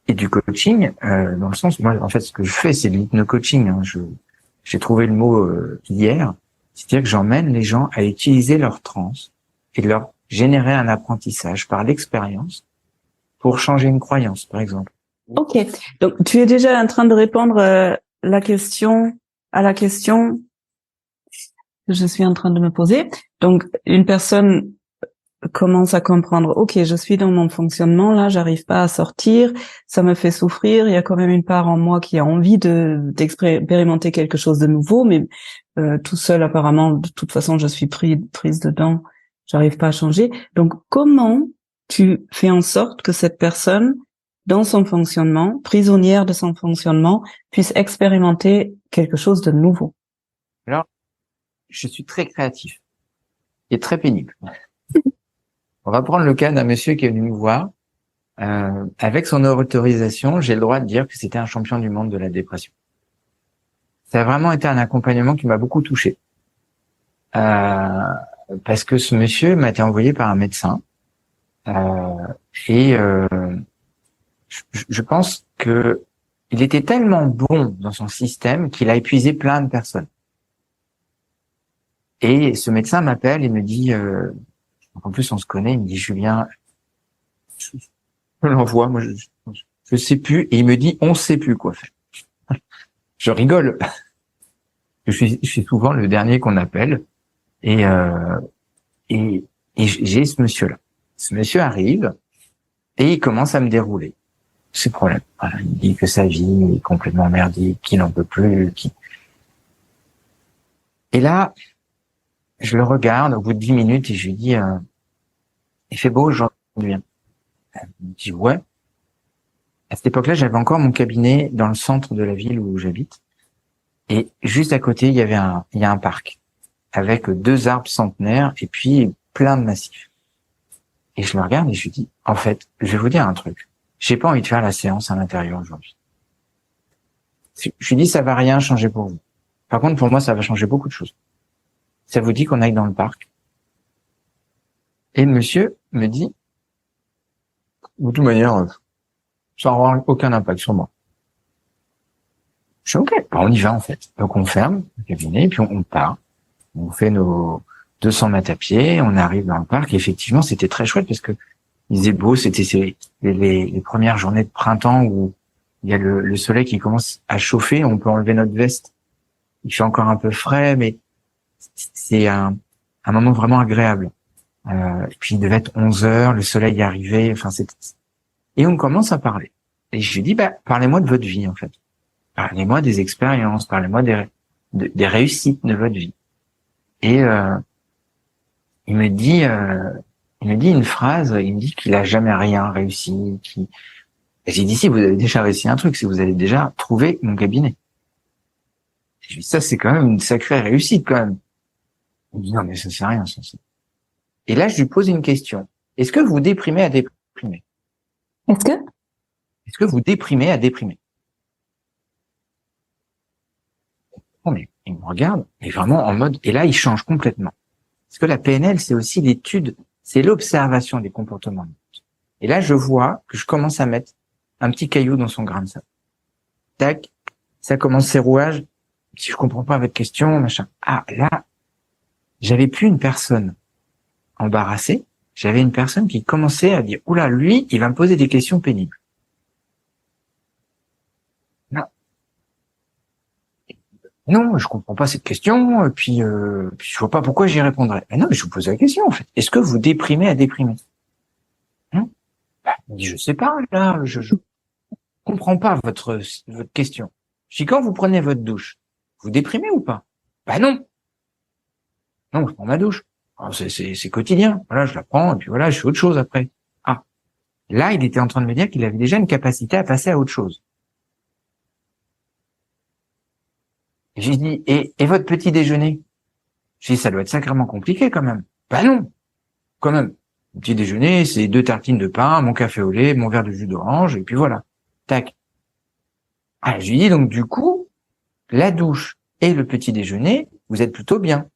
et du coaching, dans le sens, moi, en fait, ce que je fais, c'est de l'hypno-coaching. Hein. J'ai trouvé le mot hier, c'est-à-dire que j'emmène les gens à utiliser leur transe et de leur générer un apprentissage par l'expérience pour changer une croyance, par exemple.
Ok, donc tu es déjà en train de répondre à la question que je suis en train de me poser. Donc, une personne commence à comprendre, ok, je suis dans mon fonctionnement, là, j'arrive pas à sortir, ça me fait souffrir, il y a quand même une part en moi qui a envie d'expérimenter quelque chose de nouveau, mais tout seul, apparemment, de toute façon, je suis prise dedans, j'arrive pas à changer. Donc, comment tu fais en sorte que cette personne, dans son fonctionnement, prisonnière de son fonctionnement, puisse expérimenter quelque chose de nouveau?
Alors, je suis très créatif et très pénible. On va prendre le cas d'un monsieur qui est venu nous voir. Avec son autorisation, j'ai le droit de dire que c'était un champion du monde de la dépression. Ça a vraiment été un accompagnement qui m'a beaucoup touché. Parce que ce monsieur m'a été envoyé par un médecin. Je pense que il était tellement bon dans son système qu'il a épuisé plein de personnes. Et ce médecin m'appelle et me dit, en plus on se connaît, il me dit Julien, je l'envoie, moi je sais plus, et il me dit on sait plus quoi faire. Je rigole. Je suis souvent le dernier qu'on appelle et j'ai ce monsieur-là. Ce monsieur arrive et il commence à me dérouler ses problèmes. Voilà, il dit que sa vie est complètement merdique, qu'il n'en peut plus. Et là, je le regarde au bout de 10 minutes et je lui dis il fait beau aujourd'hui. Elle me dit ouais. À cette époque-là, j'avais encore mon cabinet dans le centre de la ville où j'habite. Et juste à côté, il y a un parc avec 2 arbres centenaires et puis plein de massifs. Et je le regarde et je lui dis, en fait, je vais vous dire un truc. J'ai pas envie de faire la séance à l'intérieur aujourd'hui. Je lui dis, ça va rien changer pour vous. Par contre, pour moi, ça va changer beaucoup de choses. Ça vous dit qu'on aille dans le parc? Et le monsieur me dit, de toute manière, ça n'aura aucun impact sur moi. Je suis OK, on y va en fait. Donc on ferme le cabinet et puis on part. On fait nos 200 mètres à pied, on arrive dans le parc. Et effectivement, c'était très chouette parce que il faisait beau. C'était les premières journées de printemps où il y a le soleil qui commence à chauffer. On peut enlever notre veste. Il fait encore un peu frais, mais c'est un moment vraiment agréable. Et puis il devait être 11 heures, le soleil est arrivé. Enfin, et on commence à parler. Et je lui dis, parlez-moi de votre vie en fait. Parlez-moi des expériences, parlez-moi des réussites de votre vie. Et il me dit une phrase. Il me dit qu'il a jamais rien réussi. Et j'ai dit, si vous avez déjà réussi un truc, si vous avez déjà trouvé mon cabinet. Et je lui dis, ça c'est quand même une sacrée réussite quand même. Il me dit, non mais ça c'est rien. Ça. Et là je lui pose une question. Est-ce que vous déprimez à déprimer? Est-ce que vous déprimez à déprimer? Oh, mais il me regarde, mais vraiment en mode, et là il change complètement. Parce que la PNL, c'est aussi l'étude, c'est l'observation des comportements. Et là, je vois que je commence à mettre un petit caillou dans son grain de sable. Tac, ça commence ses rouages. Si je comprends pas votre question, machin. Ah, là, j'avais plus une personne embarrassée. J'avais une personne qui commençait à dire, oula, lui, il va me poser des questions pénibles. Non, je comprends pas cette question, puis je vois pas pourquoi j'y répondrais. Mais non, mais je vous pose la question, en fait. Est-ce que vous déprimez à déprimer? Il me dit, je sais pas, là, je comprends pas votre question. Je dis, quand vous prenez votre douche, vous déprimez ou pas? Non. Non, je prends ma douche. Alors, c'est quotidien. Voilà, je la prends, et puis voilà, je fais autre chose après. Ah. Là, il était en train de me dire qu'il avait déjà une capacité à passer à autre chose. J'ai dit, et votre petit déjeuner? J'ai dit, ça doit être sacrément compliqué quand même. Non, quand même. Le petit déjeuner, c'est 2 tartines de pain, mon café au lait, mon verre de jus d'orange, et puis voilà. Tac. Ah, je lui dis, donc du coup, la douche et le petit déjeuner, vous êtes plutôt bien.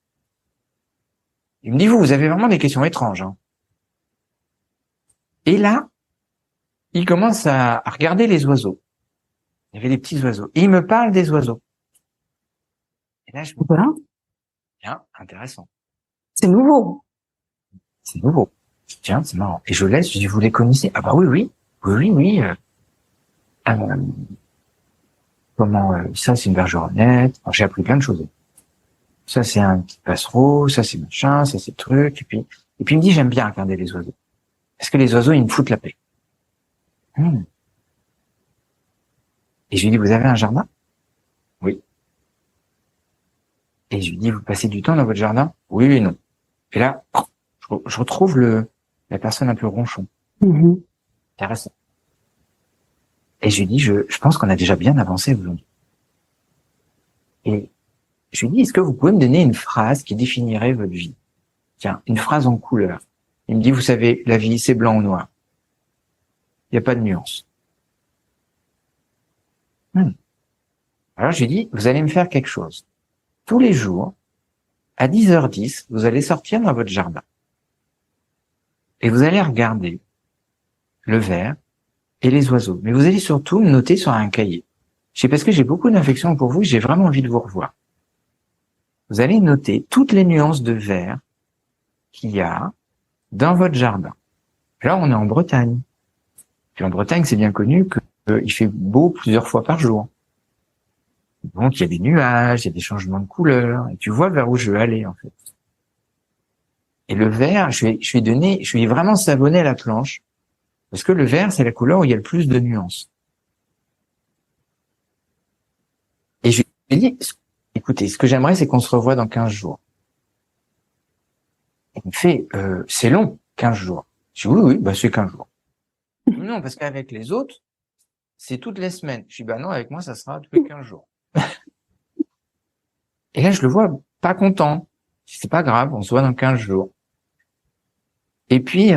Il me dit, vous avez vraiment des questions étranges. Hein. Et là, il commence à regarder les oiseaux. Il y avait des petits oiseaux. Et il me parle des oiseaux. Et là, je me dis, tiens, intéressant.
C'est nouveau.
C'est nouveau. Tiens, c'est marrant. Et je laisse, je dis, vous les connaissez? Ah bah oui. Ça c'est une bergeronnette. J'ai appris plein de choses. Ça c'est un petit passereau, ça c'est machin, ça c'est truc. Et puis il me dit, j'aime bien regarder les oiseaux. Parce que les oiseaux, ils me foutent la paix. Et je lui dis, vous avez un jardin? Oui. Et je lui dis, vous passez du temps dans votre jardin? Oui et non. Et là, je retrouve la personne un peu ronchon. Intéressant. Et je lui dis, je pense qu'on a déjà bien avancé aujourd'hui. Et je lui dis, est-ce que vous pouvez me donner une phrase qui définirait votre vie? Tiens, une phrase en couleur. Il me dit, vous savez, la vie, c'est blanc ou noir. Il n'y a pas de nuance. Alors je lui dis, vous allez me faire quelque chose. Tous les jours, à 10h10, vous allez sortir dans votre jardin. Et vous allez regarder le verre et les oiseaux. Mais vous allez surtout me noter sur un cahier. C'est parce que j'ai beaucoup d'affection pour vous, j'ai vraiment envie de vous revoir. Vous allez noter toutes les nuances de vert qu'il y a dans votre jardin. Là, on est en Bretagne. Puis en Bretagne, c'est bien connu qu'il fait beau plusieurs fois par jour. Donc, il y a des nuages, il y a des changements de couleur, et tu vois vers où je veux aller, en fait. Et le vert, je vais vraiment savonner la planche, parce que le vert, c'est la couleur où il y a le plus de nuances. Et je lui ai dit, écoutez, ce que j'aimerais, c'est qu'on se revoie dans 15 jours. Il me fait, c'est long, 15 jours. Je dis, oui, c'est 15 jours. Non, parce qu'avec les autres, c'est toutes les semaines. Je dis, non, avec moi, ça sera tous les 15 jours. Et là, je le vois pas content. C'est pas grave, on se voit dans 15 jours. Et puis,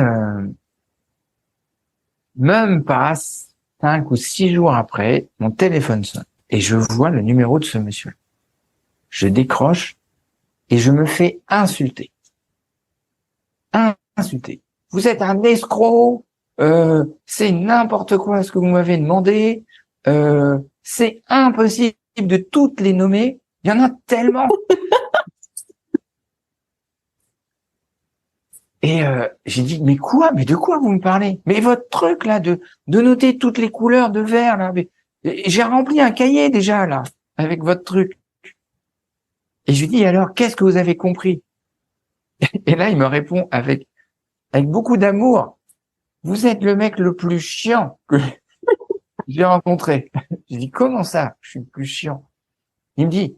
même pas 5 ou 6 jours après, mon téléphone sonne. Et je vois le numéro de ce monsieur. Je décroche et je me fais insulter. Insulter. Vous êtes un escroc, c'est n'importe quoi ce que vous m'avez demandé, c'est impossible de toutes les nommer, il y en a tellement. Et j'ai dit, mais quoi? Mais de quoi vous me parlez? Mais votre truc là de noter toutes les couleurs de vert là, mais j'ai rempli un cahier déjà là avec votre truc. Et je lui dis alors, qu'est-ce que vous avez compris? Et là, il me répond avec beaucoup d'amour. Vous êtes le mec le plus chiant que j'ai rencontré. Je dis, comment ça? Je suis le plus chiant. Il me dit,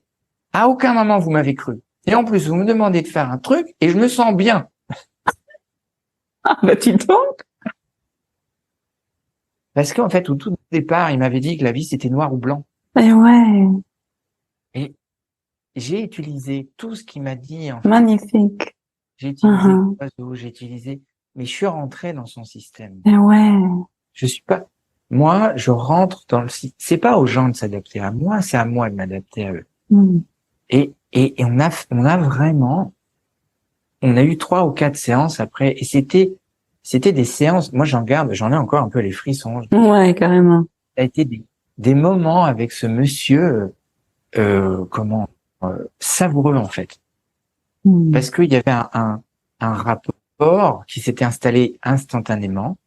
à aucun moment vous m'avez cru. Et en plus, vous me demandez de faire un truc et je me sens bien.
Ah, bah, dis donc.
Parce qu'en fait, au tout départ, il m'avait dit que la vie, c'était noir ou blanc.
Et ouais,
Et j'ai utilisé tout ce qu'il m'a dit, en fait.
magnifique.
J'ai utilisé l'oiseau, j'ai utilisé, mais je suis rentré dans son système.
Et ouais.
Je suis pas, moi, je rentre dans le système. C'est pas aux gens de s'adapter à moi, c'est à moi de m'adapter à eux. Et on a vraiment, on a eu 3 ou 4 séances après, et c'était des séances, moi j'en ai encore un peu les frissons.
Ouais, carrément.
Ça a été des moments avec ce monsieur, savoureux en fait. Parce qu'il y avait un rapport qui s'était installé instantanément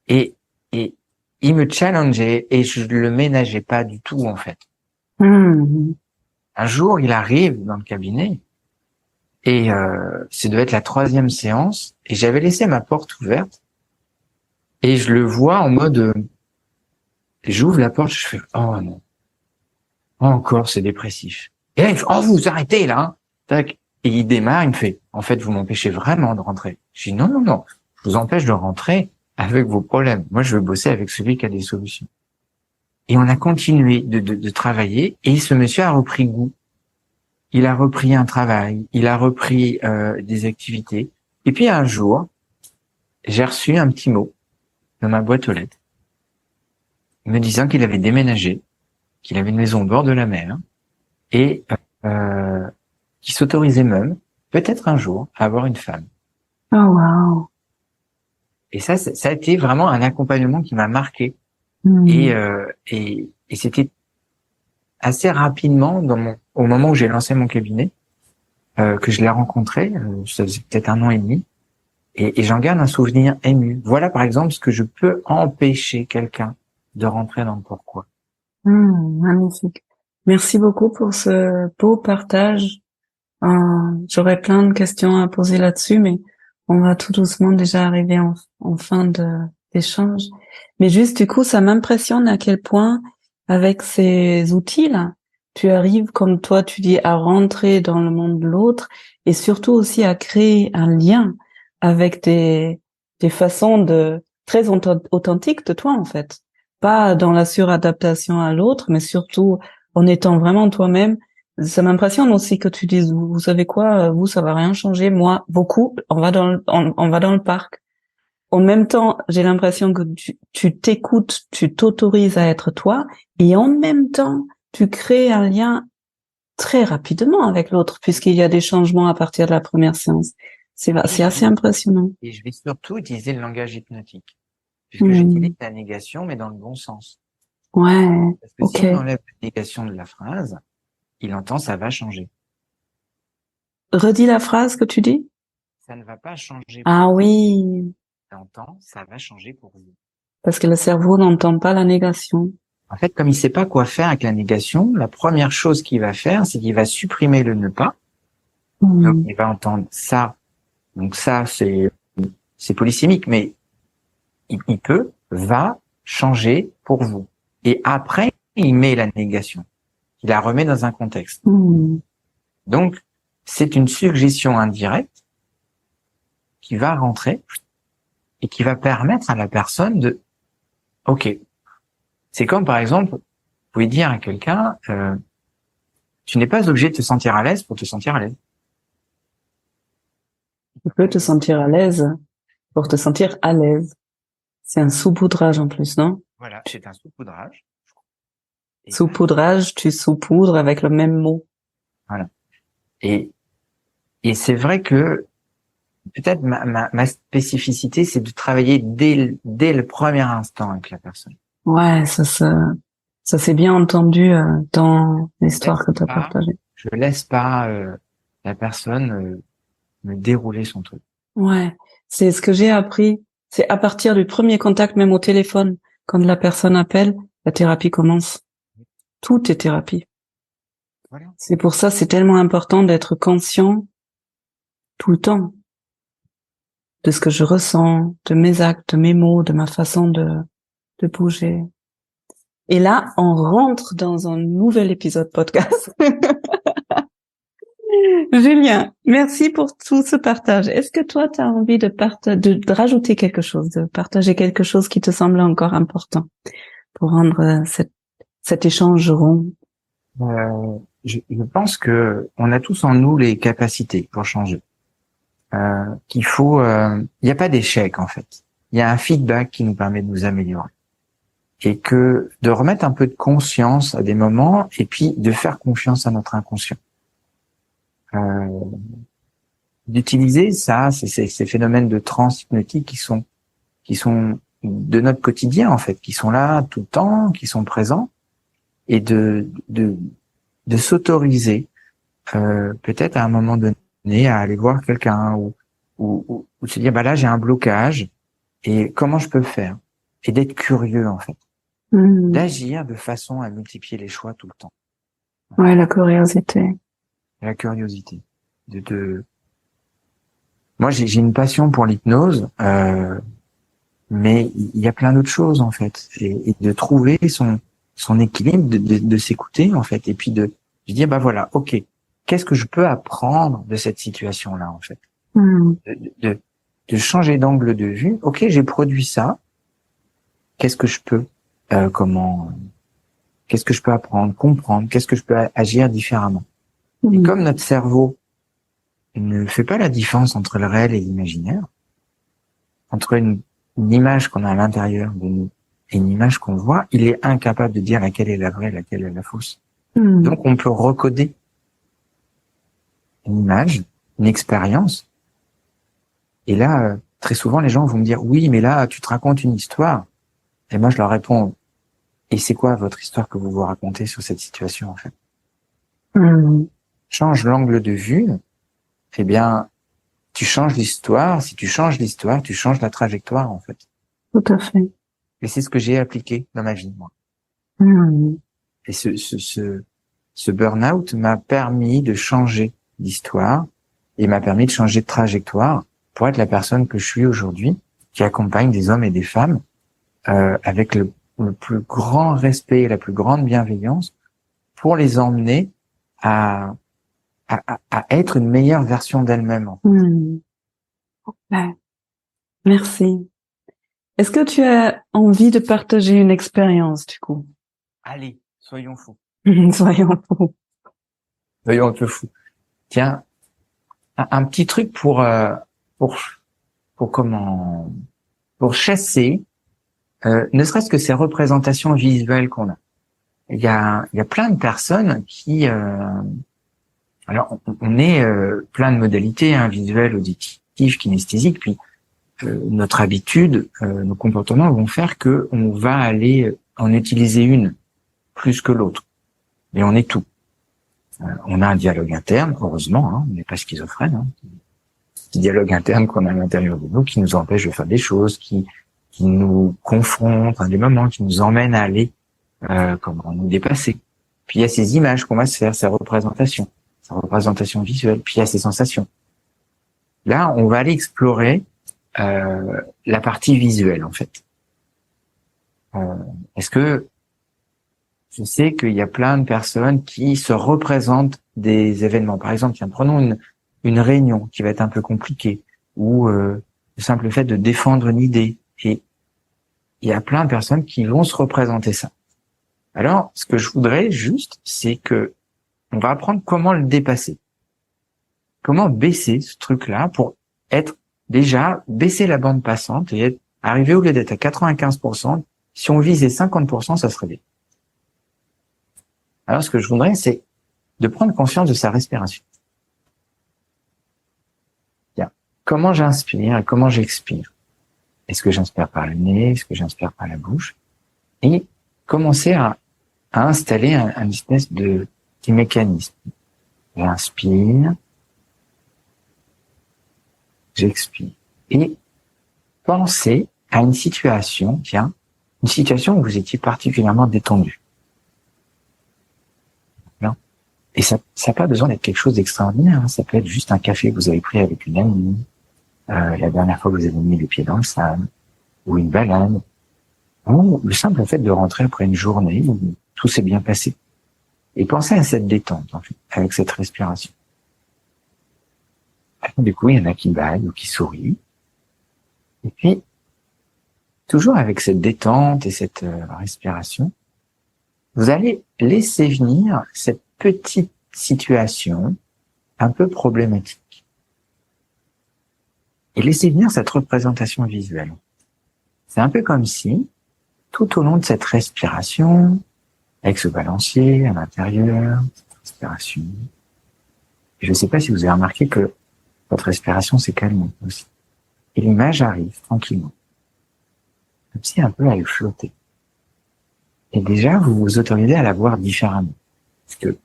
et il me challengeait et je le ménageais pas du tout en fait. Un jour, il arrive dans le cabinet et ça devait être la 3e séance et j'avais laissé ma porte ouverte et je le vois en mode j'ouvre la porte, je fais oh non, encore c'est dépressif. Et là il fait oh vous arrêtez là, hein. Tac. Et il démarre, il me fait en fait vous m'empêchez vraiment de rentrer. Je dis non, je vous empêche de rentrer avec vos problèmes. Moi je veux bosser avec celui qui a des solutions. Et on a continué de travailler et ce monsieur a repris goût. Il a repris un travail, il a repris des activités. Et puis un jour, j'ai reçu un petit mot dans ma boîte aux lettres me disant qu'il avait déménagé, qu'il avait une maison au bord de la mer et qu'il s'autorisait même, peut-être un jour, à avoir une femme.
Oh wow.
Et ça a été vraiment un accompagnement qui m'a marqué. Et c'était assez rapidement au moment où j'ai lancé mon cabinet que je l'ai rencontré. Ça faisait peut-être 1 an et demi. Et j'en garde un souvenir ému. Voilà, par exemple, ce que je peux empêcher quelqu'un de rentrer dans le pourquoi.
Magnifique. Merci beaucoup pour ce beau partage. J'aurais plein de questions à poser là-dessus, mais on va tout doucement déjà arriver en fin d'échange. Mais juste, du coup, ça m'impressionne à quel point, avec ces outils-là, tu arrives, comme toi, tu dis, à rentrer dans le monde de l'autre et surtout aussi à créer un lien avec des façons très authentiques de toi, en fait. Pas dans la suradaptation à l'autre, mais surtout en étant vraiment toi-même. Ça m'impressionne aussi que tu dises, vous savez quoi, vous, ça va rien changer. Moi, beaucoup, on va dans le parc. En même temps, j'ai l'impression que tu t'écoutes, tu t'autorises à être toi, et en même temps, tu crées un lien très rapidement avec l'autre, puisqu'il y a des changements à partir de la première séance. C'est assez impressionnant.
Et je vais surtout utiliser le langage hypnotique, puisque j'utilise la négation, mais dans le bon sens.
Ouais,
parce que si on enlève la négation de la phrase, il entend ça va changer.
Redis la phrase que tu dis.
Ça ne va pas changer.
Ah oui.
Il entend ça va changer pour vous.
Parce que le cerveau n'entend pas la négation.
En fait, comme il sait pas quoi faire avec la négation, la première chose qu'il va faire, c'est qu'il va supprimer le ne pas. Donc, il va entendre ça. Donc ça, c'est polysémique, mais il va changer pour vous. Et après, il met la négation. Il la remet dans un contexte. Donc, c'est une suggestion indirecte qui va rentrer et qui va permettre à la personne de, ok. C'est comme, par exemple, vous pouvez dire à quelqu'un, tu n'es pas obligé de te sentir à l'aise pour te sentir à l'aise.
Tu peux te sentir à l'aise pour te sentir à l'aise. C'est un saupoudrage en plus, non?
Voilà, c'est un saupoudrage.
Saupoudrage, tu saupoudres avec le même mot.
Voilà. Et c'est vrai que peut-être ma spécificité, c'est de travailler dès le premier instant avec la personne.
Ouais, ça s'est bien entendu dans l'histoire que tu as partagée.
Je laisse pas la personne me dérouler son truc.
Ouais. C'est ce que j'ai appris. C'est à partir du premier contact, même au téléphone, quand la personne appelle, la thérapie commence. Tout est thérapie.
Voilà.
C'est pour ça, c'est tellement important d'être conscient tout le temps de ce que je ressens, de mes actes, de mes mots, de ma façon de bouger. Et là, on rentre dans un nouvel épisode podcast. Julien, merci pour tout ce partage. Est-ce que toi, tu as envie de rajouter quelque chose, de partager quelque chose qui te semble encore important pour rendre cet échange rond?
Je pense que on a tous en nous les capacités pour changer. Qu'il faut, il n'y a pas d'échec en fait. Il y a un feedback qui nous permet de nous améliorer et que de remettre un peu de conscience à des moments et puis de faire confiance à notre inconscient. D'utiliser ça, ces phénomènes de transe hypnotique qui sont de notre quotidien en fait, qui sont là tout le temps, qui sont présents et de s'autoriser peut-être à un moment donné à aller voir quelqu'un ou se dire bah là j'ai un blocage et comment je peux le faire et d'être curieux en fait, d'agir de façon à multiplier les choix tout le temps.
Ouais, la curiosité.
La curiosité. Moi j'ai une passion pour l'hypnose, mais il y a plein d'autres choses en fait et de trouver son équilibre, de s'écouter en fait et puis de dire bah voilà, ok, qu'est-ce que je peux apprendre de cette situation là en fait, de changer d'angle de vue. Ok, j'ai produit ça, qu'est-ce que je peux qu'est-ce que je peux apprendre, comprendre, qu'est-ce que je peux agir différemment. Et comme notre cerveau ne fait pas la différence entre le réel et l'imaginaire, entre une image qu'on a à l'intérieur de nous et une image qu'on voit, il est incapable de dire laquelle est la vraie, laquelle est la fausse. Donc on peut recoder une image, une expérience. Et là, très souvent, les gens vont me dire, oui, mais là, tu te racontes une histoire. Et moi, je leur réponds, et c'est quoi votre histoire que vous vous racontez sur cette situation, en fait? Change l'angle de vue, eh bien, tu changes l'histoire. Si tu changes l'histoire, tu changes la trajectoire, en fait.
Tout à fait.
Et c'est ce que j'ai appliqué dans ma vie, moi. Et ce burn-out m'a permis de changer d'histoire et m'a permis de changer de trajectoire pour être la personne que je suis aujourd'hui, qui accompagne des hommes et des femmes avec le plus grand respect et la plus grande bienveillance pour les emmener à être une meilleure version d'elle-même.
Ouais. Merci. Est-ce que tu as envie de partager une expérience, du coup?
Allez, soyons fous.
Soyons fous.
Soyons un peu fous. Tiens, un petit truc pour chasser, ne serait-ce que ces représentations visuelles qu'on a. Il y a plein de personnes qui, alors on est plein de modalités, hein, visuelles, auditives, kinesthésiques, puis notre habitude, nos comportements vont faire que on va aller en utiliser une plus que l'autre. Mais on est tout. On a un dialogue interne, heureusement, hein, on n'est pas schizophrène. Hein. Petit dialogue interne qu'on a à l'intérieur de nous qui nous empêche de faire des choses, qui nous confronte à des moments, qui nous emmène à aller comment nous dépasser. Puis il y a ces images qu'on va se faire, ces représentations visuelle, puis il y a ces sensations. Là, on va aller explorer la partie visuelle, en fait. Est-ce que je sais qu'il y a plein de personnes qui se représentent des événements. Par exemple, tiens, prenons une réunion qui va être un peu compliquée, ou le simple fait de défendre une idée. Et il y a plein de personnes qui vont se représenter ça. Alors, ce que je voudrais juste, c'est que on va apprendre comment le dépasser. Comment baisser ce truc-là pour être déjà, baisser la bande passante et arriver au lieu d'être à 95%, si on visait 50%, ça serait bien. Alors, ce que je voudrais, c'est de prendre conscience de sa respiration. Bien. Comment j'inspire et comment j'expire? Est-ce que j'inspire par le nez? Est-ce que j'inspire par la bouche? Et commencer à installer un espèce de petit mécanisme. J'inspire, j'expire. Et pensez à une situation, une situation où vous étiez particulièrement détendu. Non. Et ça n'a pas besoin d'être quelque chose d'extraordinaire. Ça peut être juste un café que vous avez pris avec une amie, la dernière fois que vous avez mis les pieds dans le sable, ou une balade, ou le simple fait de rentrer après une journée où tout s'est bien passé. Et pensez à cette détente, en fait, avec cette respiration. Du coup, il y en a qui baillent ou qui sourient. Et puis, toujours avec cette détente et cette respiration, vous allez laisser venir cette petite situation un peu problématique. Et laisser venir cette représentation visuelle. C'est un peu comme si, tout au long de cette respiration, avec ce balancier à l'intérieur, cette respiration, et je ne sais pas si vous avez remarqué que votre respiration s'est calmée aussi. Et l'image arrive tranquillement. Comme si un peu elle flottait. Et déjà, vous vous autorisez à la voir différemment. Parce que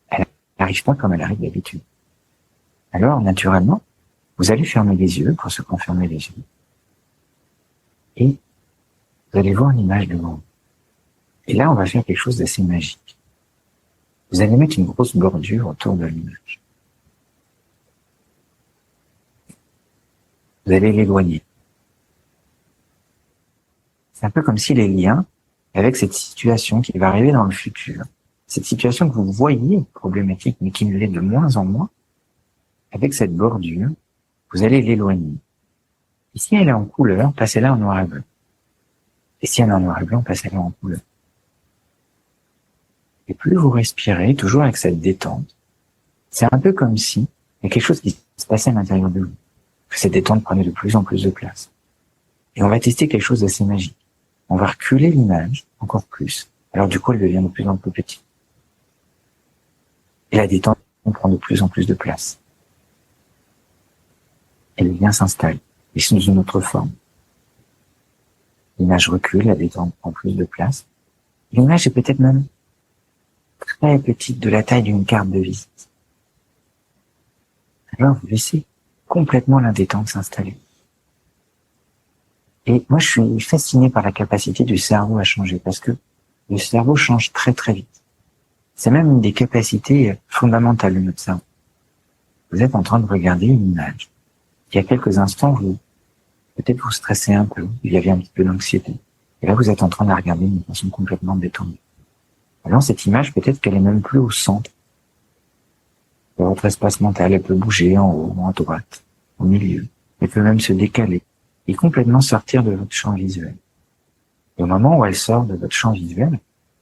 elle n'arrive pas comme elle arrive d'habitude. Alors, naturellement, vous allez fermer les yeux pour se confirmer les yeux. Et vous allez voir l'image devant vous. Et là, on va faire quelque chose d'assez magique. Vous allez mettre une grosse bordure autour de l'image. Vous allez l'éloigner. C'est un peu comme si les liens avec cette situation qui va arriver dans le futur, cette situation que vous voyez problématique, mais qui ne l'est de moins en moins, avec cette bordure, vous allez l'éloigner. Et si elle est en couleur, passez-la en noir et blanc. Et si elle est en noir et blanc, passez-la en couleur. Et plus vous respirez, toujours avec cette détente, c'est un peu comme si il y a quelque chose qui se passait à l'intérieur de vous. Que cette détente prenait de plus en plus de place. Et on va tester quelque chose d'assez magique. On va reculer l'image encore plus. Alors du coup, elle devient de plus en plus petite. Et la détente prend de plus en plus de place. Et le lien s'installe. Et sous une autre forme. L'image recule, la détente prend plus de place. L'image est peut-être même très petite, de la taille d'une carte de visite. Alors vous laissez complètement la détente s'installer. Et moi, je suis fasciné par la capacité du cerveau à changer, parce que le cerveau change très très vite. C'est même une des capacités fondamentales de notre cerveau. Vous êtes en train de regarder une image. Il y a quelques instants, peut-être vous stressez un peu, il y avait un petit peu d'anxiété. Et là, vous êtes en train de la regarder d'une façon complètement détendue. Alors, cette image, peut-être qu'elle est même plus au centre de votre espace mental. Elle peut bouger en haut, en droite, au milieu. Elle peut même se décaler et complètement sortir de votre champ visuel. Et au moment où elle sort de votre champ visuel,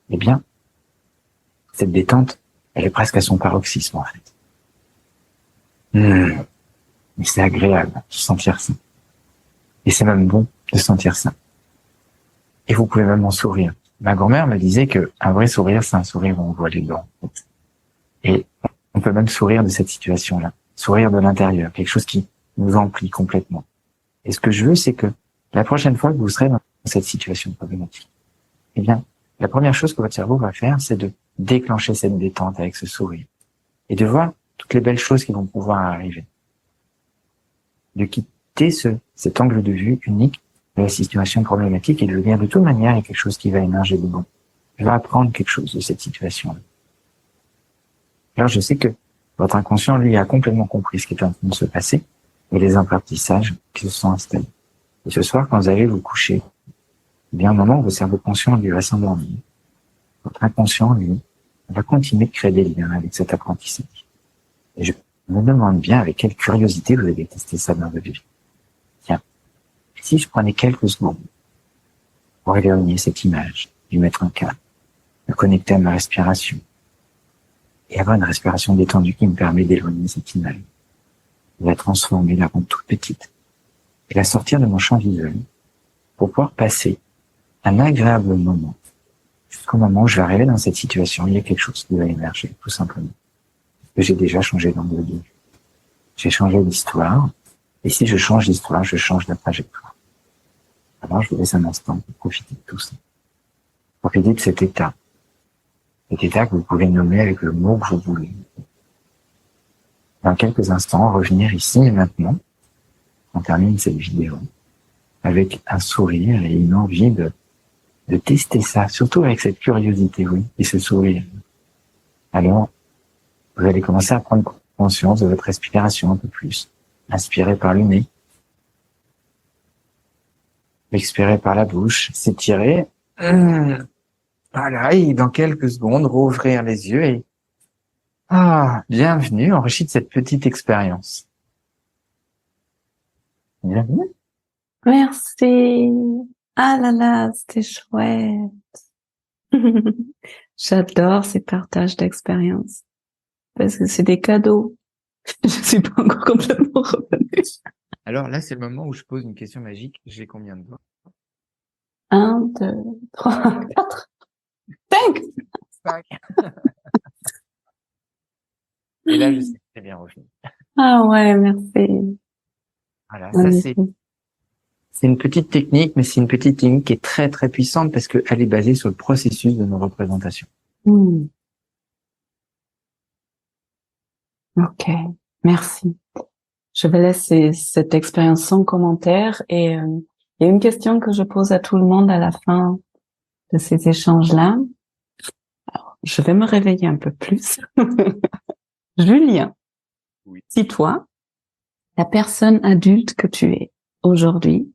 eh bien, cette détente, elle est presque à son paroxysme, en fait. Mais c'est agréable de sentir ça. Et c'est même bon de sentir ça. Et vous pouvez même en sourire. Ma grand-mère me disait que un vrai sourire, c'est un sourire où on voit les dents. Et on peut même sourire de cette situation-là. Sourire de l'intérieur. Quelque chose qui nous emplit complètement. Et ce que je veux, c'est que la prochaine fois que vous serez dans cette situation problématique, eh bien, la première chose que votre cerveau va faire, c'est de déclencher cette détente avec ce sourire. Et de voir toutes les belles choses qui vont pouvoir arriver. De quitter cet angle de vue unique de la situation problématique et de dire de toute manière, il y a quelque chose qui va émerger de bon. Je vais apprendre quelque chose de cette situation-là. Alors je sais que votre inconscient, lui, a complètement compris ce qui est en train de se passer et les apprentissages qui se sont installés. Et ce soir, quand vous allez vous coucher, eh bien, au moment où votre cerveau conscient, lui, va s'endormir, votre inconscient, lui, va continuer de créer des liens avec cet apprentissage. Et je me demande bien avec quelle curiosité vous avez testé ça dans votre vie. Tiens, si je prenais quelques secondes pour éloigner cette image, lui mettre un cadre, me connecter à ma respiration et avoir une respiration détendue qui me permet d'éloigner cette image, de la transformer, la rendre toute petite et la sortir de mon champ visuel pour pouvoir passer un agréable moment jusqu'au moment où je vais arriver dans cette situation. Il y a quelque chose qui va émerger, tout simplement. Que j'ai déjà changé d'angle de vue. J'ai changé d'histoire. Et si je change d'histoire, je change de trajectoire. Alors, je vous laisse un instant pour profiter de tout ça. Profitez de cet état. Cet état que vous pouvez nommer avec le mot que vous voulez. Dans quelques instants, revenir ici et maintenant, on termine cette vidéo avec un sourire et une envie de tester ça, surtout avec cette curiosité, oui, et ce sourire. Alors, vous allez commencer à prendre conscience de votre respiration un peu plus. Inspirez par le nez. Expirez par la bouche. S'étirer. Voilà, et dans quelques secondes, rouvrir les yeux et bienvenue, enrichi de cette petite expérience. Bienvenue.
Merci. Ah là là, c'était chouette. J'adore ces partages d'expériences. Parce que c'est des cadeaux. Je suis pas encore complètement revenue.
Alors là, c'est le moment où je pose une question magique. J'ai combien de doigts?
1, 2, 3, 4, 5.
5. Et là, je sais que c'est bien revenu.
Ah ouais, merci.
Voilà, ça c'est une petite technique, mais c'est une petite technique qui est très très puissante parce qu'elle est basée sur le processus de nos représentations.
Ok, merci. Je vais laisser cette expérience sans commentaire et il y a une question que je pose à tout le monde à la fin de ces échanges-là. Alors, je vais me réveiller un peu plus. Julien,
Oui.
si toi, la personne adulte que tu es aujourd'hui,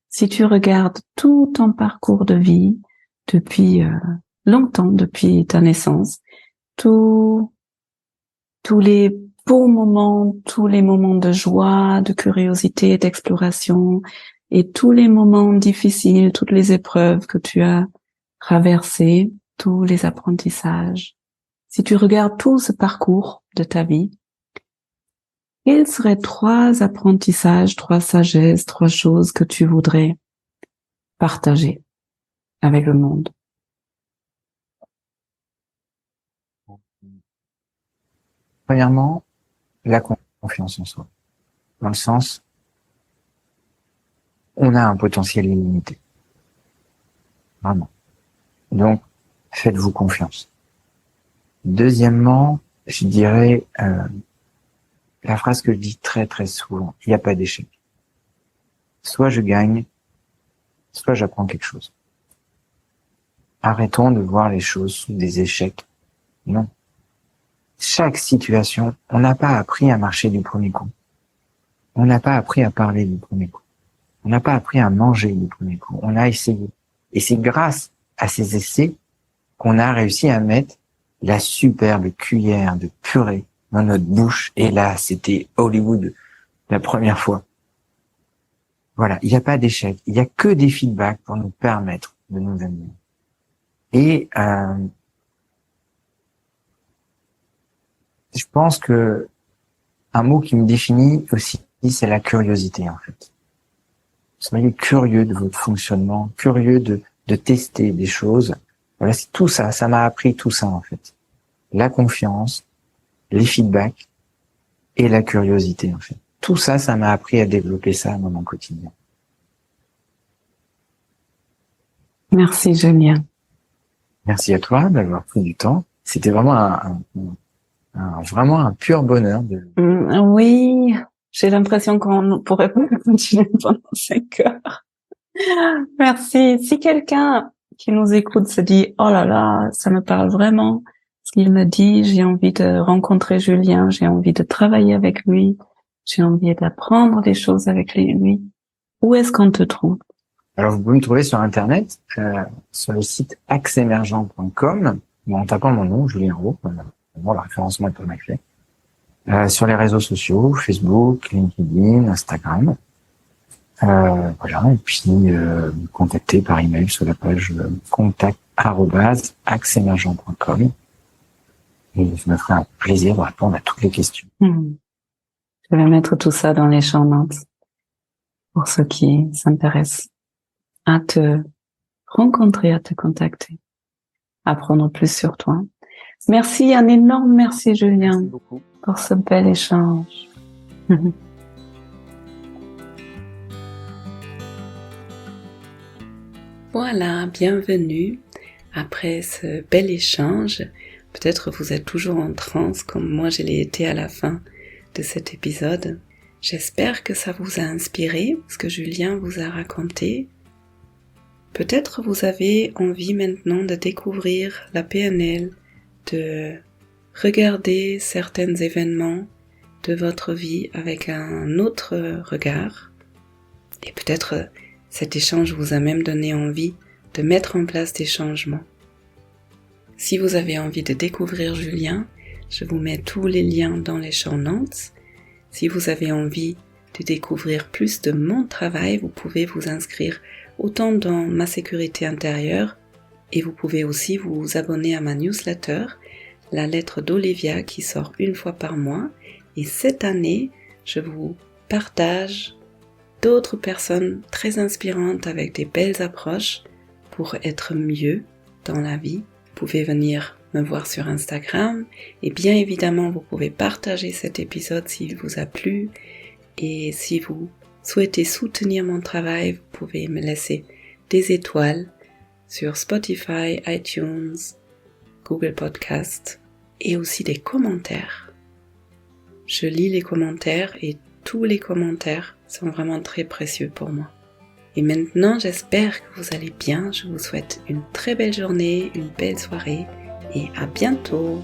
si tu regardes tout ton parcours de vie depuis longtemps, depuis ta naissance, tous les beaux moments, tous les moments de joie, de curiosité, d'exploration, et tous les moments difficiles, toutes les épreuves que tu as traversées, tous les apprentissages. Si tu regardes tout ce parcours de ta vie, quels seraient 3 apprentissages, 3 sagesses, 3 choses que tu voudrais partager avec le monde?
Premièrement, la confiance en soi. Dans le sens, on a un potentiel illimité. Vraiment. Donc, faites-vous confiance. Deuxièmement, je dirais la phrase que je dis très très souvent, il n'y a pas d'échec. Soit je gagne, soit j'apprends quelque chose. Arrêtons de voir les choses sous des échecs. Non. Chaque situation, on n'a pas appris à marcher du premier coup. On n'a pas appris à parler du premier coup. On n'a pas appris à manger du premier coup. On a essayé. Et c'est grâce à ces essais qu'on a réussi à mettre la superbe cuillère de purée dans notre bouche. Et là, c'était Hollywood la première fois. Voilà, il n'y a pas d'échec. Il n'y a que des feedbacks pour nous permettre de nous améliorer. Et je pense que un mot qui me définit aussi, c'est la curiosité, en fait. Soyez curieux de votre fonctionnement, curieux de tester des choses. Voilà, c'est tout ça. Ça m'a appris tout ça, en fait. La confiance, les feedbacks et la curiosité, en fait. Tout ça, ça m'a appris à développer ça dans mon quotidien.
Merci, Julien.
Merci à toi d'avoir pris du temps. C'était vraiment vraiment un pur bonheur de...
Oui, j'ai l'impression qu'on pourrait continuer pendant 5 heures. Merci. Si quelqu'un qui nous écoute se dit, oh là là, ça me parle vraiment, ce qu'il me dit, j'ai envie de rencontrer Julien, j'ai envie de travailler avec lui, j'ai envie d'apprendre des choses avec lui, où est-ce qu'on te trouve?
Alors, vous pouvez me trouver sur Internet, sur le site axemergent.com, en tapant mon nom, Julien Roux. Bon, le référencement est pas mal fait. Sur les réseaux sociaux, Facebook, LinkedIn, Instagram. Voilà, et puis me contacter par email sur la page contact@axemergent.com. Et je me ferai un plaisir de répondre à toutes les questions.
Je vais mettre tout ça dans les show notes pour ceux qui s'intéressent à te rencontrer, à te contacter, apprendre plus sur toi. Merci, un énorme merci Julien.
Merci beaucoup
pour ce bel échange. Voilà, bienvenue. Après ce bel échange, peut-être vous êtes toujours en transe comme moi je l'ai été à la fin de cet épisode. J'espère que ça vous a inspiré, ce que Julien vous a raconté. Peut-être vous avez envie maintenant de découvrir la PNL, de regarder certains événements de votre vie avec un autre regard. Et peut-être cet échange vous a même donné envie de mettre en place des changements. Si vous avez envie de découvrir Julien, je vous mets tous les liens dans les show notes. Si vous avez envie de découvrir plus de mon travail, vous pouvez vous inscrire autant dans ma sécurité intérieure et vous pouvez aussi vous abonner à ma newsletter, la lettre d'Olivia qui sort une fois par mois. Et cette année, je vous partage d'autres personnes très inspirantes avec des belles approches pour être mieux dans la vie. Vous pouvez venir me voir sur Instagram et bien évidemment vous pouvez partager cet épisode s'il vous a plu et si vous souhaitez soutenir mon travail, vous pouvez me laisser des étoiles sur Spotify, iTunes, Google Podcast et aussi des commentaires. Je lis les commentaires et tous les commentaires sont vraiment très précieux pour moi. Et maintenant, j'espère que vous allez bien. Je vous souhaite une très belle journée, une belle soirée et à bientôt.